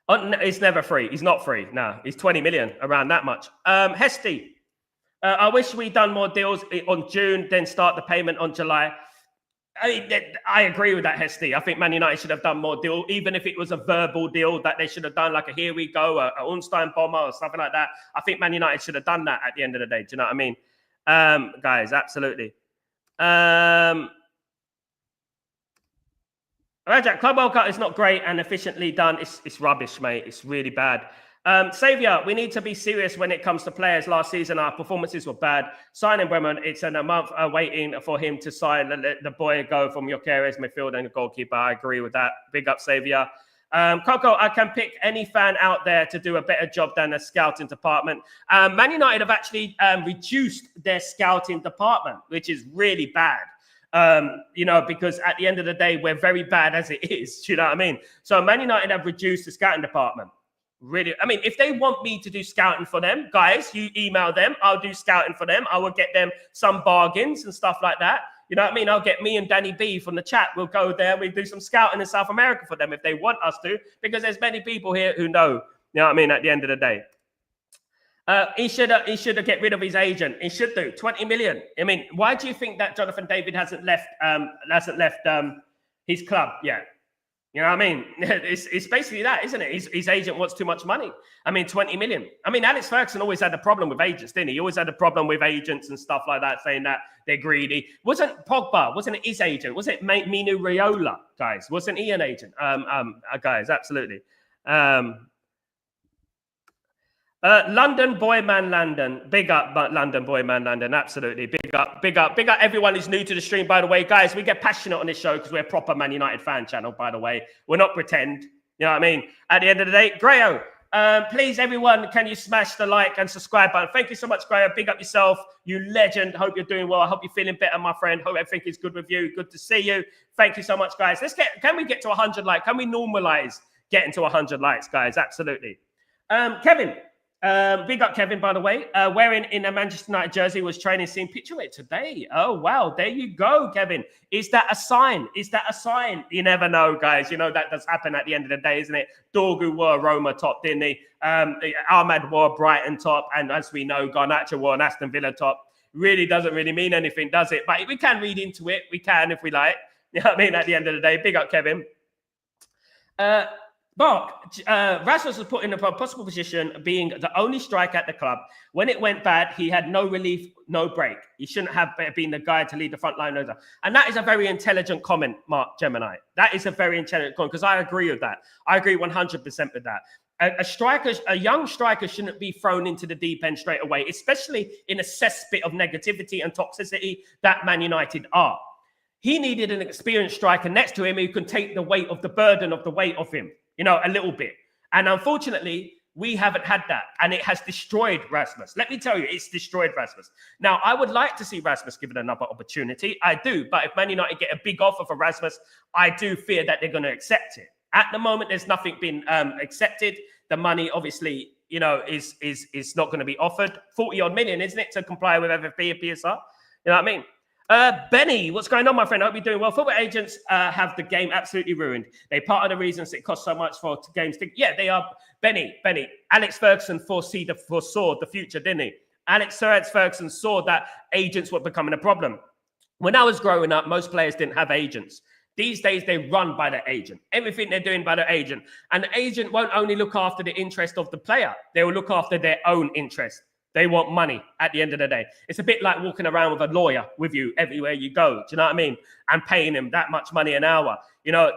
It's never free. He's not free. No, he's 20 million, around that much. Hesty. I wish we'd done more deals on June, then start the payment on July. I agree with that, Hesty. I think Man United should have done more deal, even if it was a verbal deal that they should have done, like a here we go, a Ornstein bomber or something like that. I think Man United should have done that at the end of the day. Do you know what I mean? Guys, absolutely. Rajak, Club World Cup is not great and efficiently done. It's rubbish, mate. It's really bad. Saviour, we need to be serious when it comes to players. Last season, our performances were bad. Signing Bremen, it's in a month waiting for him to sign. Let the boy go from Gyökeres, midfielder and goalkeeper. I agree with that. Big up, Saviour. Coco, I can pick any fan out there to do a better job than the scouting department. Man United have actually reduced their scouting department, which is really bad. You know, because at the end of the day, we're very bad as it is. Do you know what I mean? So Man United have reduced the scouting department. Really, I mean, if they want me to do scouting for them, guys, you email them. I'll do scouting for them. I will get them some bargains and stuff like that. You know what I mean? I'll get me and Danny B from the chat. We'll go there. We do some scouting in South America for them if they want us to, because there's many people here who know. You know what I mean? At the end of the day, he should get rid of his agent. He should do 20 million. I mean, why do you think that Jonathan David hasn't left his club yet? You know what I mean? It's basically that, isn't it? His agent wants too much money. I mean, 20 million. I mean, Alex Ferguson always had a problem with agents, didn't he? He always had a problem with agents and stuff like that, saying that they're greedy. Wasn't it his agent? Was it Minu Raiola, guys? Wasn't he an agent? Guys, absolutely. London boy man London, big up London boy man London, absolutely big up everyone who's new to the stream. By the way, guys, we get passionate on this show because we're a proper Man United fan channel. By the way, we're not pretend. You know what I mean? At the end of the day, Grayo, please everyone, can you smash the like and subscribe button? Thank you so much, Grayo. Big up yourself, you legend. Hope you're doing well. I hope you're feeling better, my friend. Hope everything is good with you. Good to see you. Thank you so much, guys. Can we get to 100 likes? Can we normalize getting to 100 likes, guys? Absolutely. Kevin. Big up Kevin, by the way, wearing in a Manchester United jersey, was training, seeing picture of it today. Oh wow, there you go, Kevin. Is that a sign? You never know, guys. You know that does happen at the end of the day, isn't it? Dorgu wore a Roma top, didn't he? Ahmad wore a Brighton top, and as we know, Garnacho wore an Aston Villa top. Really doesn't really mean anything, does it? But we can read into it. We can if we like. You know what I mean? At the end of the day, big up Kevin. But Rasmus was put in a possible position being the only striker at the club. When it went bad, he had no relief, no break. He shouldn't have been the guy to lead the front line. And that is a very intelligent comment, Mark Gemini. That is a very intelligent comment because I agree with that. I agree 100% with that. A young striker shouldn't be thrown into the deep end straight away, especially in a cesspit of negativity and toxicity that Man United are. He needed an experienced striker next to him who can take the weight of the burden of the weight of him, a little bit. And unfortunately, we haven't had that. And it has destroyed Rasmus. Let me tell you, it's destroyed Rasmus. Now, I would like to see Rasmus given another opportunity. I do. But if Man United get a big offer for Rasmus, I do fear that they're going to accept it. At the moment, there's nothing been accepted. The money, obviously, is not going to be offered. 40-odd million, isn't it, to comply with FFP and PSR? You know what I mean? Benny, what's going on, my friend? I hope you're doing well. Football agents have the game absolutely ruined. They're part of the reasons it costs so much for games to... Yeah, they are. Benny. Alex Ferguson foresaw the future, didn't he? Alex Ferguson saw that agents were becoming a problem. When I was growing up, most players didn't have agents. These days, they run by the agent. Everything they're doing by the agent. And the agent won't only look after the interest of the player. They will look after their own interest. They want money at the end of the day. It's a bit like walking around with a lawyer with you everywhere you go. Do you know what I mean? And paying him that much money an hour.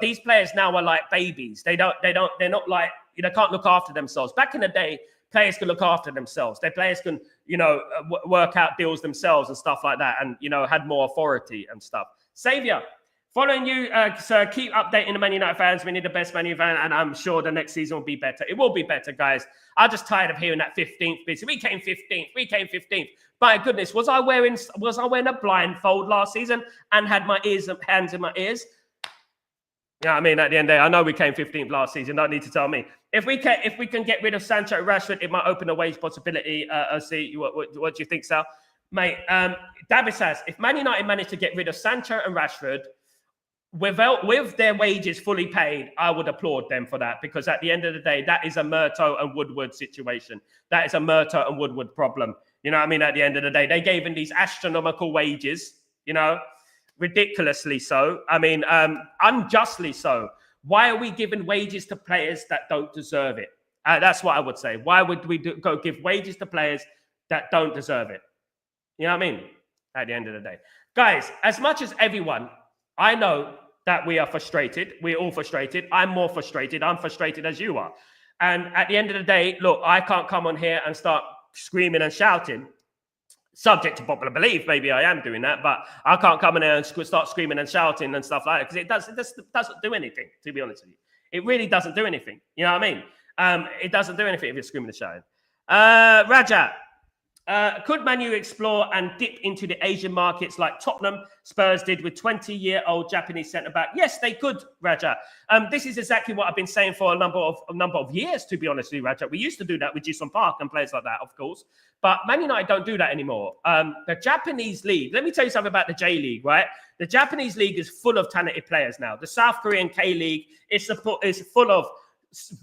These players now are like babies. They're not like, they can't look after themselves. Back in the day, players could look after themselves. Their players can, work out deals themselves and stuff like that. And, had more authority and stuff. Saviour. Following you, sir, keep updating the Man United fans. We need the best Man United fan, and I'm sure the next season will be better. It will be better, guys. I'm just tired of hearing that 15th bit. We came 15th. My goodness, was I wearing a blindfold last season and had my hands in my ears? Yeah, I mean, at the end of the day, I know we came 15th last season. Don't need to tell me. If we can get rid of Sancho and Rashford, it might open a wage possibility. I'll see what do you think, Sal? Mate, David says, if Man United managed to get rid of Sancho and Rashford, with their wages fully paid, I would applaud them for that, because at the end of the day, that is a Murto and Woodward situation. That is a Murto and Woodward problem. You know what I mean? At the end of the day, they gave him these astronomical wages, ridiculously so. I mean, unjustly so. Why are we giving wages to players that don't deserve it? That's what I would say. Why would we go give wages to players that don't deserve it? You know what I mean? At the end of the day. Guys, as much as everyone, I know that we are frustrated. We're all frustrated. I'm more frustrated. I'm frustrated as you are. And at the end of the day, look, I can't come on here and start screaming and shouting. Subject to popular belief, maybe I am doing that, but I can't come in there and start screaming and shouting and stuff like that, because it doesn't do anything, to be honest with you. It really doesn't do anything. You know what I mean? It doesn't do anything if you're screaming and shouting. Raja, could Man U explore and dip into the Asian markets like Tottenham Spurs did with 20-year-old Japanese centre-back? Yes, they could, Raja. This is exactly what I've been saying for a number of years, to be honest with you, Raja. We used to do that with Ji-sung Park and players like that, of course. But Man United don't do that anymore. The Japanese league, let me tell you something about the J-League, right? The Japanese league is full of talented players now. The South Korean K-League is full of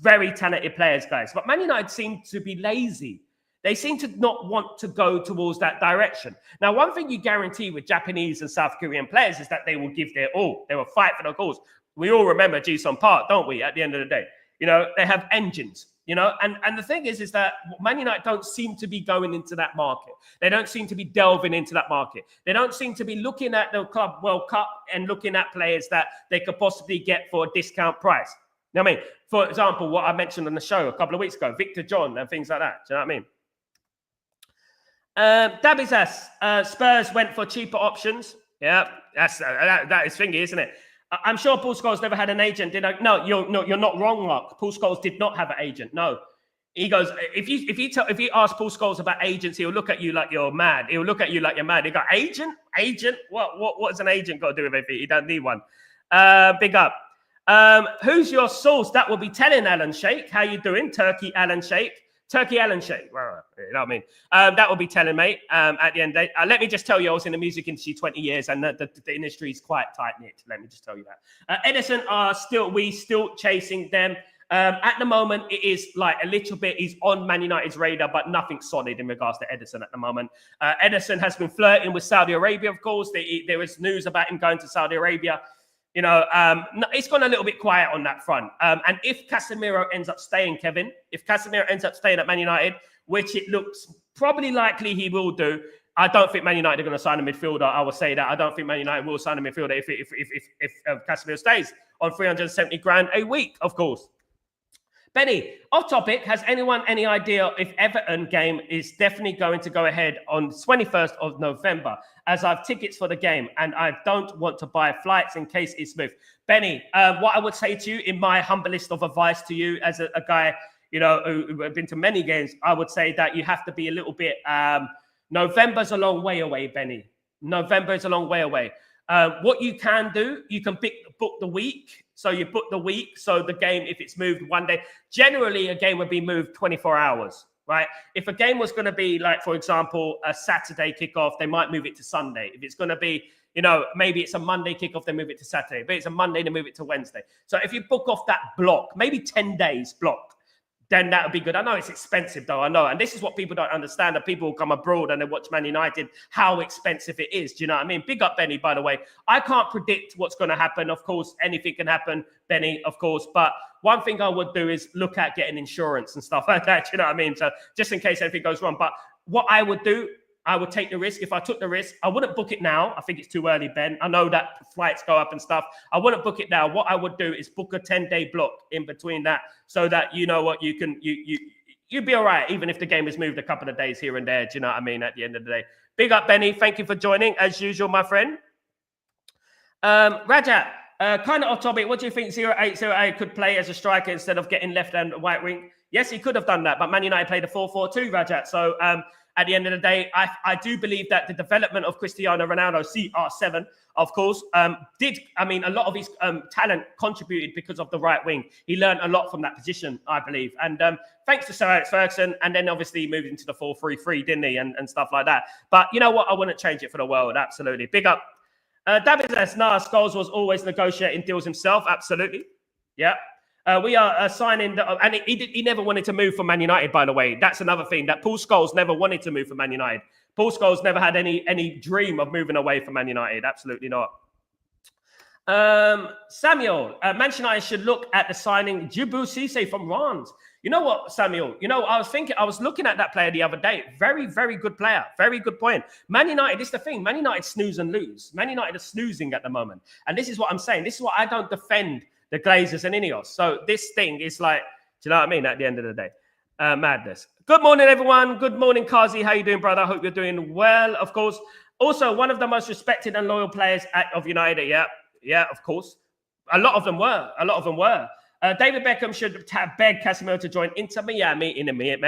very talented players, guys. But Man United seem to be lazy. They seem to not want to go towards that direction. Now, one thing you guarantee with Japanese and South Korean players is that they will give their all. They will fight for their cause. We all remember Ji-sung Park, don't we, at the end of the day? They have engines, and the thing is that Man United don't seem to be going into that market. They don't seem to be delving into that market. They don't seem to be looking at the Club World Cup and looking at players that they could possibly get for a discount price. You know what I mean? For example, what I mentioned on the show a couple of weeks ago, Victor John and things like that. Do you know what I mean? Dabby's Spurs went for cheaper options. Yeah, that is thingy, isn't it? I'm sure Paul Scholes never had an agent, did I? No, you're not wrong, Mark. Paul Scholes did not have an agent. No, he goes. If you ask Paul Scholes about agents, he'll look at you like you're mad. He'll look at you like you're mad. He go, agent. What has an agent got to do with anything? He don't need one. Big up. Who's your source? That will be telling Alan Sheikh. How you doing, Turkey Alan Sheikh? Turkey Alan Sheikh, you know what I mean? That will be telling, mate. At the end of the day, let me just tell you, I was in the music industry 20 years, and the industry is quite tight-knit. Let me just tell you that. Edison we still chasing them. At the moment, it is like a little bit, he's on Man United's radar, but nothing solid in regards to Edison at the moment. Edison has been flirting with Saudi Arabia, of course. There is news about him going to Saudi Arabia. It's gone a little bit quiet on that front. And if Casemiro ends up staying, Kevin, if Casemiro ends up staying at Man United, which it looks probably likely he will do, I don't think Man United are going to sign a midfielder. I will say that. I don't think Man United will sign a midfielder if Casemiro stays on 370 grand a week, of course. Benny, off topic, has anyone any idea if Everton game is definitely going to go ahead on 21st of November, as I have tickets for the game and I don't want to buy flights in case it's moved? Benny, what I would say to you, in my humblest of advice to you as a guy, who have been to many games, I would say that you have to be a little bit, November's a long way away, Benny. November is a long way away. What you can do, you can book the week. So you book the week. So the game, if it's moved one day, generally a game would be moved 24 hours, right? If a game was going to be like, for example, a Saturday kickoff, they might move it to Sunday. If it's going to be, maybe it's a Monday kickoff, they move it to Saturday. But it's a Monday, they move it to Wednesday. So if you book off that block, maybe 10 days block, then that would be good. I know it's expensive, though. I know. And this is what people don't understand, that people will come abroad and they watch Man United, how expensive it is. Do you know what I mean? Big up, Benny, by the way. I can't predict what's going to happen. Of course, anything can happen, Benny, of course. But one thing I would do is look at getting insurance and stuff like that. Do you know what I mean? So just in case anything goes wrong. But what I would do, I would take the risk. If I took the risk, I wouldn't book it now. I think it's too early, Ben. I know that flights go up and stuff. I wouldn't book it now. What I would do is book a 10-day block in between that, so that you'd be all right, even if the game is moved a couple of days here and there. Do you know what I mean? At the end of the day. Big up, Benny. Thank you for joining, as usual, my friend. Rajat, kind of off topic. What do you think 0808 could play as a striker instead of getting left and right wing? Yes, he could have done that, but Man United played a 4-4-2, Rajat. So, at the end of the day, I do believe that the development of Cristiano Ronaldo, CR7, of course, a lot of his talent contributed because of the right wing. He learned a lot from that position, I believe. And thanks to Sir Alex Ferguson, and then obviously he moved into the 4-3-3, didn't he? And stuff like that. But you know what? I wouldn't change it for the world. Absolutely. Big up. David says, Scholes was always negotiating deals himself. Absolutely. Yeah. We are signing, and he never wanted to move from Man United, by the way. That's another thing, that Paul Scholes never wanted to move from Man United. Paul Scholes never had any dream of moving away from Man United. Absolutely not. Samuel, Manchester United should look at the signing Djibril Cissé from Reims. You know what, Samuel? I was looking at that player the other day. Very, very good player. Very good point. Man United, this is the thing. Man United snooze and lose. Man United are snoozing at the moment. And this is what I'm saying. This is what I don't defend the Glazers and Ineos. So this thing is like, do you know what I mean? At the end of the day, madness. Good morning, everyone. Good morning, Kazi. How you doing, brother? I hope you're doing well, of course. Also, one of the most respected and loyal players of United. Yeah, of course. A lot of them were. David Beckham should beg Casemiro to join Inter Miami in a minute.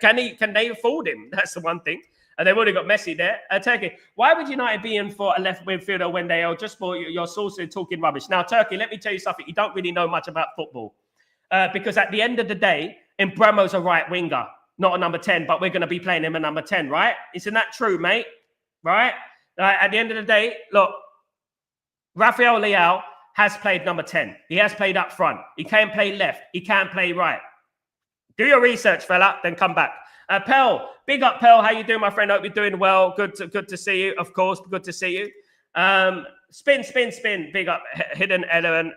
Can they afford him? That's the one thing. They've already got Messi there. Turkey, why would United be in for a left midfielder when they are just for your source talking rubbish? Now, Turkey, let me tell you something. You don't really know much about football. Because at the end of the day, Mbremo's a right winger, not a number 10, but we're going to be playing him a number 10, right? Isn't that true, mate? Right? At the end of the day, look, Rafael Leão has played number 10. He has played up front. He can play left. He can play right. Do your research, fella, then come back. Pell, big up, Pell. How you doing, my friend? Hope you're doing well. Good to see you. Of course, good to see you. Spin. Big up, Hidden Element.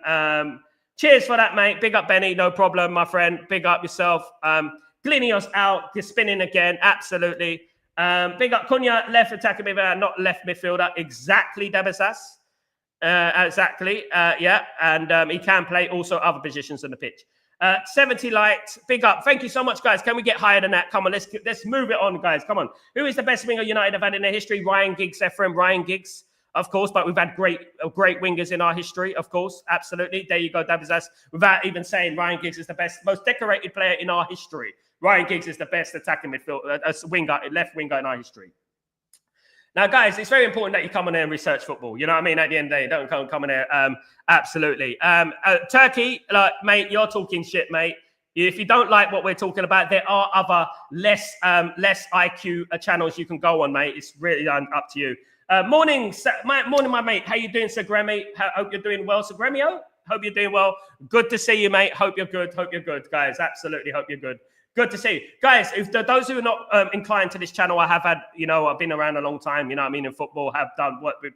Cheers for that, mate. Big up, Benny. No problem, my friend. Big up yourself. Glinios out. You're spinning again. Absolutely. Big up, Cunha, left attacking midfielder, not left midfielder. Exactly, Dabasas. Exactly. Yeah. And he can play also other positions on the pitch. 70 likes. Big up. Thank you so much, guys. Can we get higher than that? Come on, let's move it on, guys. Come on. Who is the best winger United have had in their history? Ryan Giggs, Ephraim. Ryan Giggs, of course, but we've had great wingers in our history, of course. Absolutely. There you go, Dabizas. Without even saying Ryan Giggs is the best, most decorated player in our history. Ryan Giggs is the best attacking midfielder, left winger in our history. Now, guys, it's very important that you come on there and research football. You know what I mean? At the end of the day, don't come on there. Absolutely. Turkey, mate, you're talking shit, mate. If you don't like what we're talking about, there are other less IQ channels you can go on, mate. It's really up to you. Morning, my mate. How you doing, Sir Gremmy? Hope you're doing well, Sir Gremio. Hope you're doing well. Good to see you, mate. Hope you're good. Guys. Absolutely hope you're good. Good to see you. Guys, if those who are not inclined to this channel, I have had, I've been around a long time, in football, have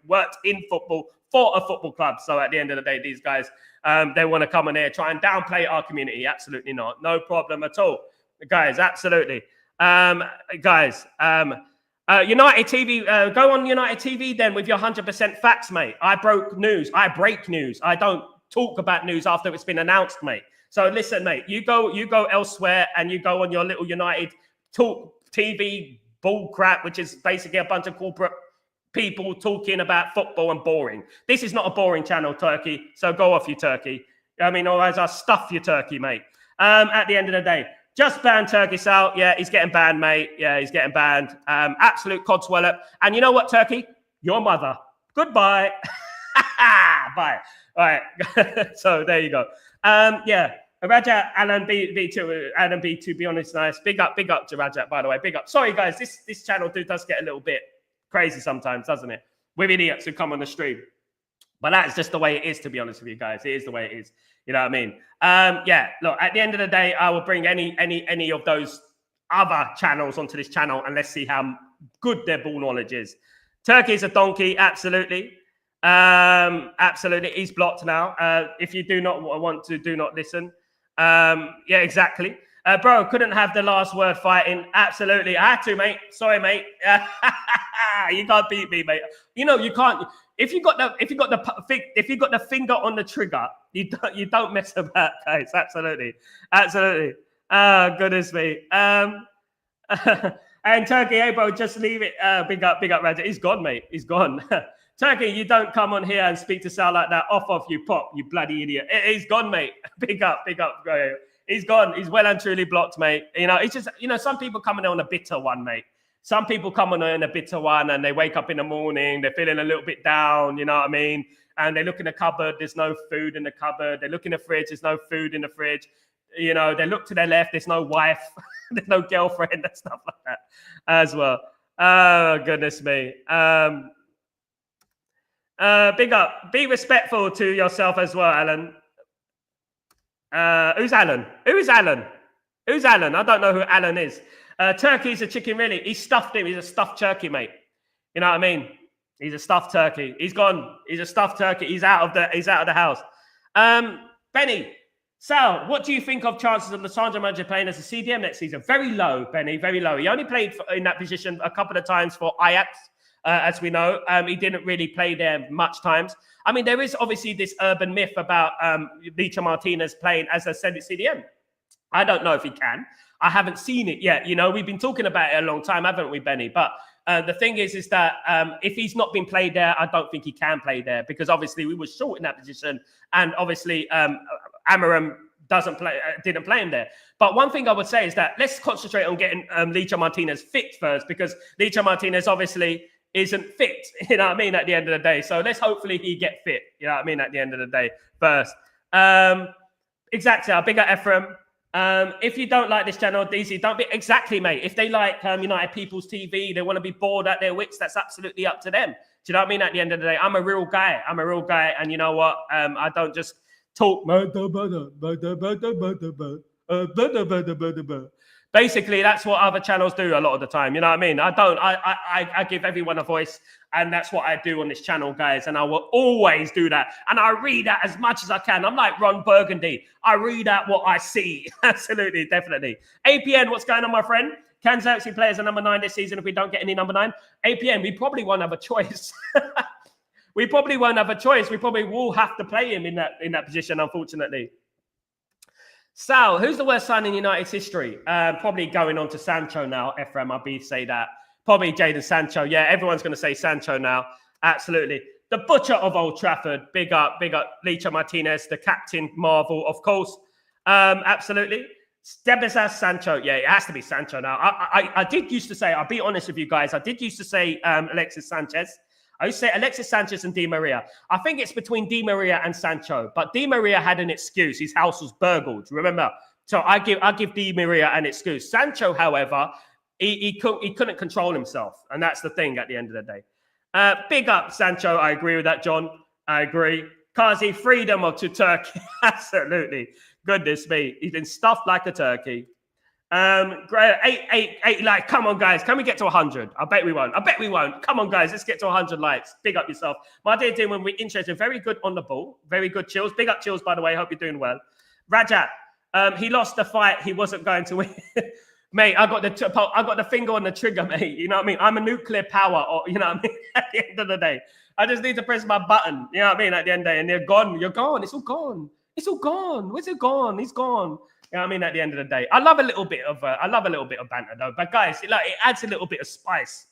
worked in football for a football club. So at the end of the day, these guys, they want to come on here, try and downplay our community. Absolutely not. No problem at all. Guys, absolutely. United TV, go on United TV then with your 100% facts, mate. I break news. I don't talk about news after it's been announced, mate. So listen, mate, you go elsewhere and you go on your little United Talk TV bull crap, which is basically a bunch of corporate people talking about football and boring. This is not a boring channel, Turkey. So go off, you Turkey. Or as I stuff you, Turkey, mate. At the end of the day, just ban Turkey, Sal. Yeah, he's getting banned, mate. Yeah, he's getting banned. Absolute codswallop. And you know what, Turkey? Your mother. Goodbye. Bye. All right. So there you go. Rajat, Alan B2, Adam B, to be honest, nice. Big up to Rajat, by the way. Big up. Sorry, guys, this channel does get a little bit crazy sometimes, doesn't it? With idiots who come on the stream. But that's just the way it is, to be honest with you guys. It is the way it is. You know what I mean? Look, at the end of the day, I will bring any of those other channels onto this channel and let's see how good their ball knowledge is. Turkey's a donkey, absolutely. Absolutely. He's blocked now. If you do not want to, do not listen. Exactly. Bro, couldn't have the last word fighting. Absolutely. I had to, mate. Sorry, mate. You can't beat me, mate. You can't. If you got the finger on the trigger, you don't mess about, guys. Absolutely. Goodness me. And Turkey, hey, bro, just leave it. Big up, Raja. He's gone, mate. He's gone. Turkey, you don't come on here and speak to Sal like that. Off you pop, you bloody idiot. He's gone, mate. Big up. He's gone. He's well and truly blocked, mate. It's just, some people coming on a bitter one, mate. Some people come on a bitter one and they wake up in the morning, they're feeling a little bit down, you know what I mean? And they look in the cupboard, there's no food in the cupboard. They look in the fridge, there's no food in the fridge. They look to their left, there's no wife, there's no girlfriend and stuff like that as well. Oh, goodness me. Big up. Be respectful to yourself as well, Alan. Who's Alan? I don't know who Alan is. Turkey's a chicken, really. He stuffed him. He's a stuffed turkey, mate. You know what I mean? He's a stuffed turkey. He's gone. He's a stuffed turkey. He's out of the house. Benny, Sal, what do you think of chances of Lissandro Martinez playing as a CDM next season? Very low, Benny. Very low. He only played in that position a couple of times for Ajax. As we know, he didn't really play there much times. I mean, there is obviously this urban myth about Licha Martinez playing as a CDM. I don't know if he can. I haven't seen it yet. We've been talking about it a long time, haven't we, Benny? But the thing is that if he's not been played there, I don't think he can play there because obviously we were short in that position, and obviously Amarim didn't play him there. But one thing I would say is that let's concentrate on getting Licha Martinez fit first, because Licha Martinez obviously isn't fit, you know what I mean, at the end of the day. So let's hopefully he get fit, you know what I mean, at the end of the day first. Exactly, our bigger Ephraim. If you don't like this channel, DC, don't be exactly, mate. If they like United People's TV, they want to be bored at their wits, that's absolutely up to them. Do you know what I mean? At the end of the day, I'm a real guy, and you know what? I don't just talk. Basically, that's what other channels do a lot of the time. You know what I mean? I give everyone a voice, and that's what I do on this channel, guys. And I will always do that. And I read out as much as I can. I'm like Ron Burgundy. I read out what I see. Absolutely, definitely. APN, what's going on, my friend? Can Xerxes play as a number 9 this season if we don't get any number 9? APN, we probably won't have a choice. We probably won't have a choice. We probably will have to play him in that position, unfortunately. Sal, who's the worst signing in United's history? Probably going on to Sancho now. Ephraim, I'll say that. Probably Jadon Sancho. Yeah, everyone's going to say Sancho now. Absolutely. The butcher of Old Trafford. Big up Licha Martinez, the captain marvel, of course. Absolutely. Debesas Sancho. Yeah, it has to be Sancho now. I did used to say, I'll be honest with you guys, I did used to say Alexis Sanchez. I used to say Alexis Sanchez and Di Maria. I think it's between Di Maria and Sancho, but Di Maria had an excuse. His house was burgled, remember? So I give Di Maria an excuse. Sancho, however, he couldn't control himself, and that's the thing at the end of the day. Big up Sancho. I agree with that, John. I agree. Kazi, freedom to Turkey. Absolutely. Goodness me. He's been stuffed like a turkey. Great. Eight. Like, come on, guys. Can we get to 100? I bet we won't. Come on, guys. Let's get to 100 likes. Big up yourself. My dear Damon, we're interested. Very good on the ball. Very good, Chills. Big up, Chills, by the way. Hope you're doing well. Rajat, he lost the fight. He wasn't going to win. Mate, I got the finger on the trigger, mate. You know what I mean? I'm a nuclear power, or you know what I mean? At the end of the day, I just need to press my button. You know what I mean? At the end of the day, and they're gone. You're gone. It's all gone. It's all gone. Where's it gone? He's gone. You know what I mean? At the end of the day, I love a little bit of banter though. But guys, it adds a little bit of spice,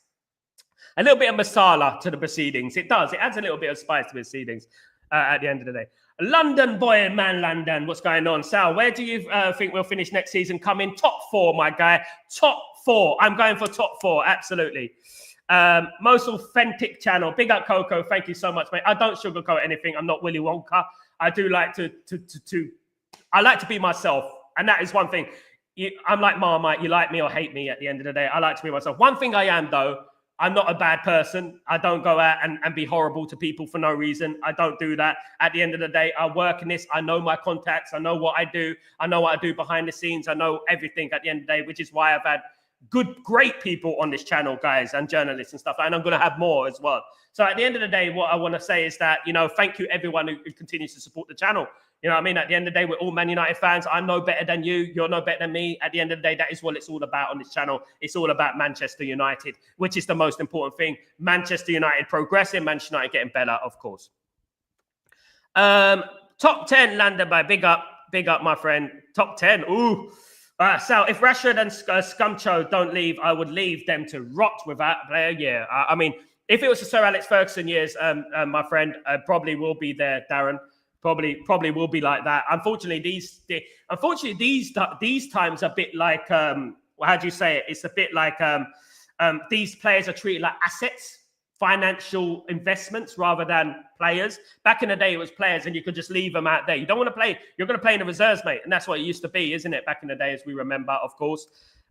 a little bit of masala to the proceedings. It does. It adds a little bit of spice to the proceedings. At the end of the day, London boy, man, London. What's going on, Sal? Where do you think we'll finish next season? Come in top 4, my guy. Top 4. I'm going for top 4. Absolutely. Most authentic channel. Big up, Coco. Thank you so much, mate. I don't sugarcoat anything. I'm not Willy Wonka. I do like to I like to be myself. And that is one thing. I'm like Marmite. You like me or hate me at the end of the day. I like to be myself. One thing I am, though, I'm not a bad person. I don't go out and be horrible to people for no reason. I don't do that. At the end of the day, I work in this. I know my contacts. I know what I do. I know what I do behind the scenes. I know everything at the end of the day, which is why I've had great people on this channel, guys, and journalists and stuff. And I'm going to have more as well. So at the end of the day, what I want to say is that, thank you everyone who continues to support the channel. You know what I mean? At the end of the day, we're all Man United fans. I'm no better than you. You're no better than me. At the end of the day, that is what it's all about on this channel. It's all about Manchester United, which is the most important thing. Manchester United progressing, Manchester United getting better, of course. Top 10, London by big up, my friend. Top 10. Ooh. So if Rashford and Scumcho don't leave, I would leave them to rot without a player. Yeah. I mean, if it was the Sir Alex Ferguson years, my friend, probably will be there, Darren. Probably will be like that. Unfortunately, these times are a bit like how do you say it? It's a bit like these players are treated like assets, financial investments rather than players. Back in the day, it was players, and you could just leave them out there. You don't want to play. You're going to play in the reserves, mate, and that's what it used to be, isn't it? Back in the day, as we remember, of course.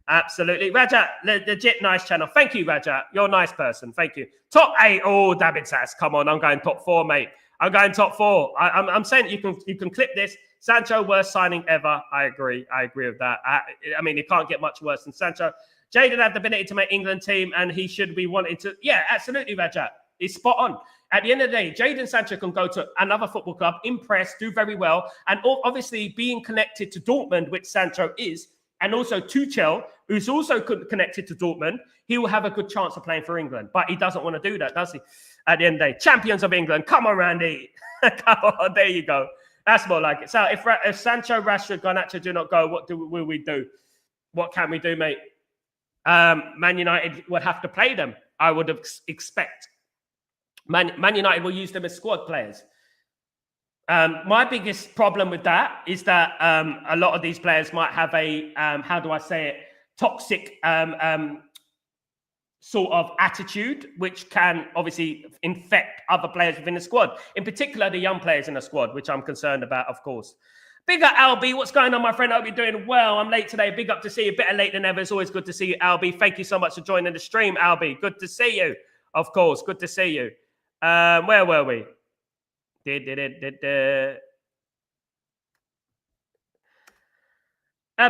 Absolutely, Rajat, legit nice channel. Thank you, Rajat. You're a nice person. Thank you. Top 8. Oh, David Sass, come on. I'm going top 4, mate. I'm going top 4. I'm saying you can clip this. Sancho, worst signing ever. I agree with that. I mean, it can't get much worse than Sancho. Jadon had the ability to make England team, and he should be wanting to. Yeah, absolutely, Rajat. He's spot on. At the end of the day, Jadon Sancho can go to another football club, impress, do very well, and obviously being connected to Dortmund, which Sancho is, and also Tuchel, who's also connected to Dortmund, he will have a good chance of playing for England. But he doesn't want to do that, does he? At the end of the day, champions of England. Come on, Randy. Come on, there you go. That's more like it. So if Sancho, Rashford, Garnacho do not go, what will we do? What can we do, mate? Man United would have to play them, I would expect. Man United will use them as squad players. My biggest problem with that is that a lot of these players might have a, how do I say it, toxic sort of attitude, which can obviously infect other players within the squad, in particular the young players in the squad, which I'm concerned about, of course. Big up, Albie. What's going on, my friend? I hope you're doing well. I'm late today. Big up to see you. Better late than ever. It's always good to see you, Albie. Thank you so much for joining the stream, Albie. Good to see you. Of course. Good to see you. Where were we?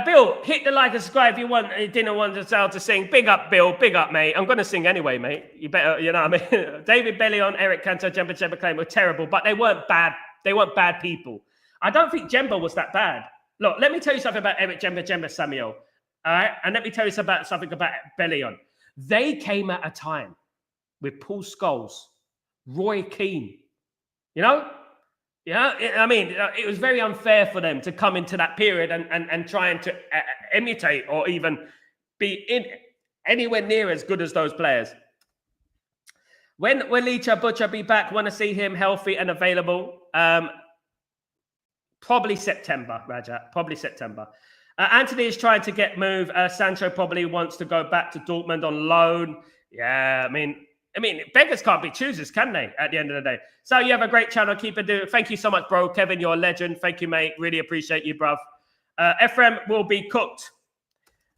Bill, hit the like and subscribe if you want. You didn't want to sing. Big up, Bill. Big up, mate. I'm going to sing anyway, mate. You better, you know what I mean? David Bellion, Eric Cantona, Jemba Claim were terrible, but they weren't bad. They weren't bad people. I don't think Jemba was that bad. Look, let me tell you something about Eric Jemba Samuel. All right? And let me tell you something about Bellion. They came at a time with Paul Scholes, Roy Keane. You know? Yeah, I mean, it was very unfair for them to come into that period and trying to imitate or even be in anywhere near as good as those players. When will Licha Butcher be back? Want to see him healthy and available? Probably September, Rajat. Probably September. Anthony is trying to get moved. Sancho probably wants to go back to Dortmund on loan. Yeah, I mean, beggars can't be choosers, can they? At the end of the day. So you have a great channel. Keep it doing. Thank you so much, bro. Kevin, you're a legend. Thank you, mate. Really appreciate you, bruv. Ephraim will be cooked.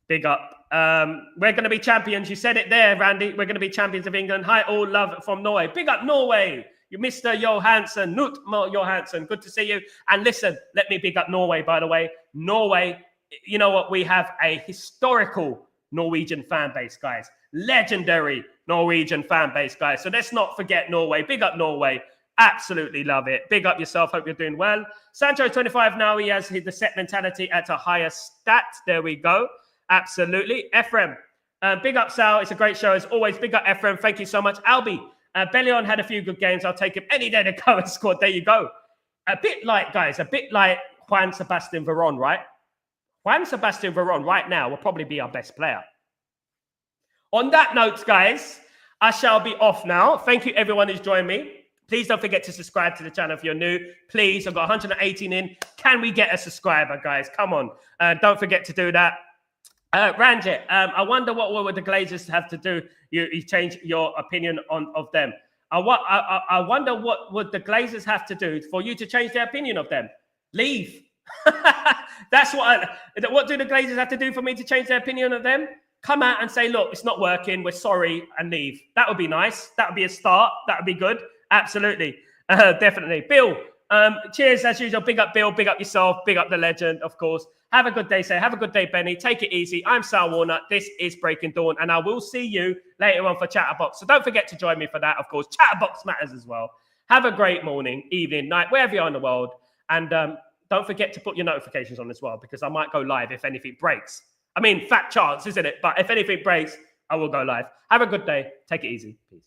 Big up. We're going to be champions. You said it there, Randy. We're going to be champions of England. Hi, all love from Norway. Big up, Norway. You Mr. Johansson. Knut Johansson. Good to see you. And listen, let me big up Norway, by the way. Norway you know what? We have a historical Norwegian fan base, guys. Legendary Norwegian fan base, guys. So let's not forget Norway. Big up Norway. Absolutely love it. Big up yourself. Hope you're doing well. Sancho 25 now. He has the set mentality at a higher stat. There we go. Absolutely. Ephraim. Big up, Sal. It's a great show as always. Big up, Ephraim. Thank you so much. Albi. Bellion had a few good games. I'll take him any day to go and score. There you go. A bit like Juan Sebastian Veron, right? Juan Sebastian Veron right now will probably be our best player. On that note, guys, I shall be off now. Thank you, everyone who's joined me. Please don't forget to subscribe to the channel if you're new. Please, I've got 118 in. Can we get a subscriber, guys? Come on. Don't forget to do that. Ranjit, I wonder what would the Glazers have to do? You change your opinion of them. I wonder what would the Glazers have to do for you to change their opinion of them? Leave. That's what do the Glazers have to do for me to change their opinion of them? Come out and say, look, it's not working. We're sorry, and leave. That would be nice. That would be a start. That would be good. Absolutely. Definitely. Bill, cheers as usual. Big up, Bill. Big up yourself. Big up the legend, of course. Have a good day, Say. Have a good day, Benny. Take it easy. I'm Sal Warner. This is Breaking Dawn, and I will see you later on for Chatterbox. So don't forget to join me for that, of course. Chatterbox matters as well. Have a great morning, evening, night, wherever you are in the world. And don't forget to put your notifications on as well, because I might go live if anything breaks. I mean, fat chance, isn't it? But if anything breaks, I will go live. Have a good day. Take it easy. Peace.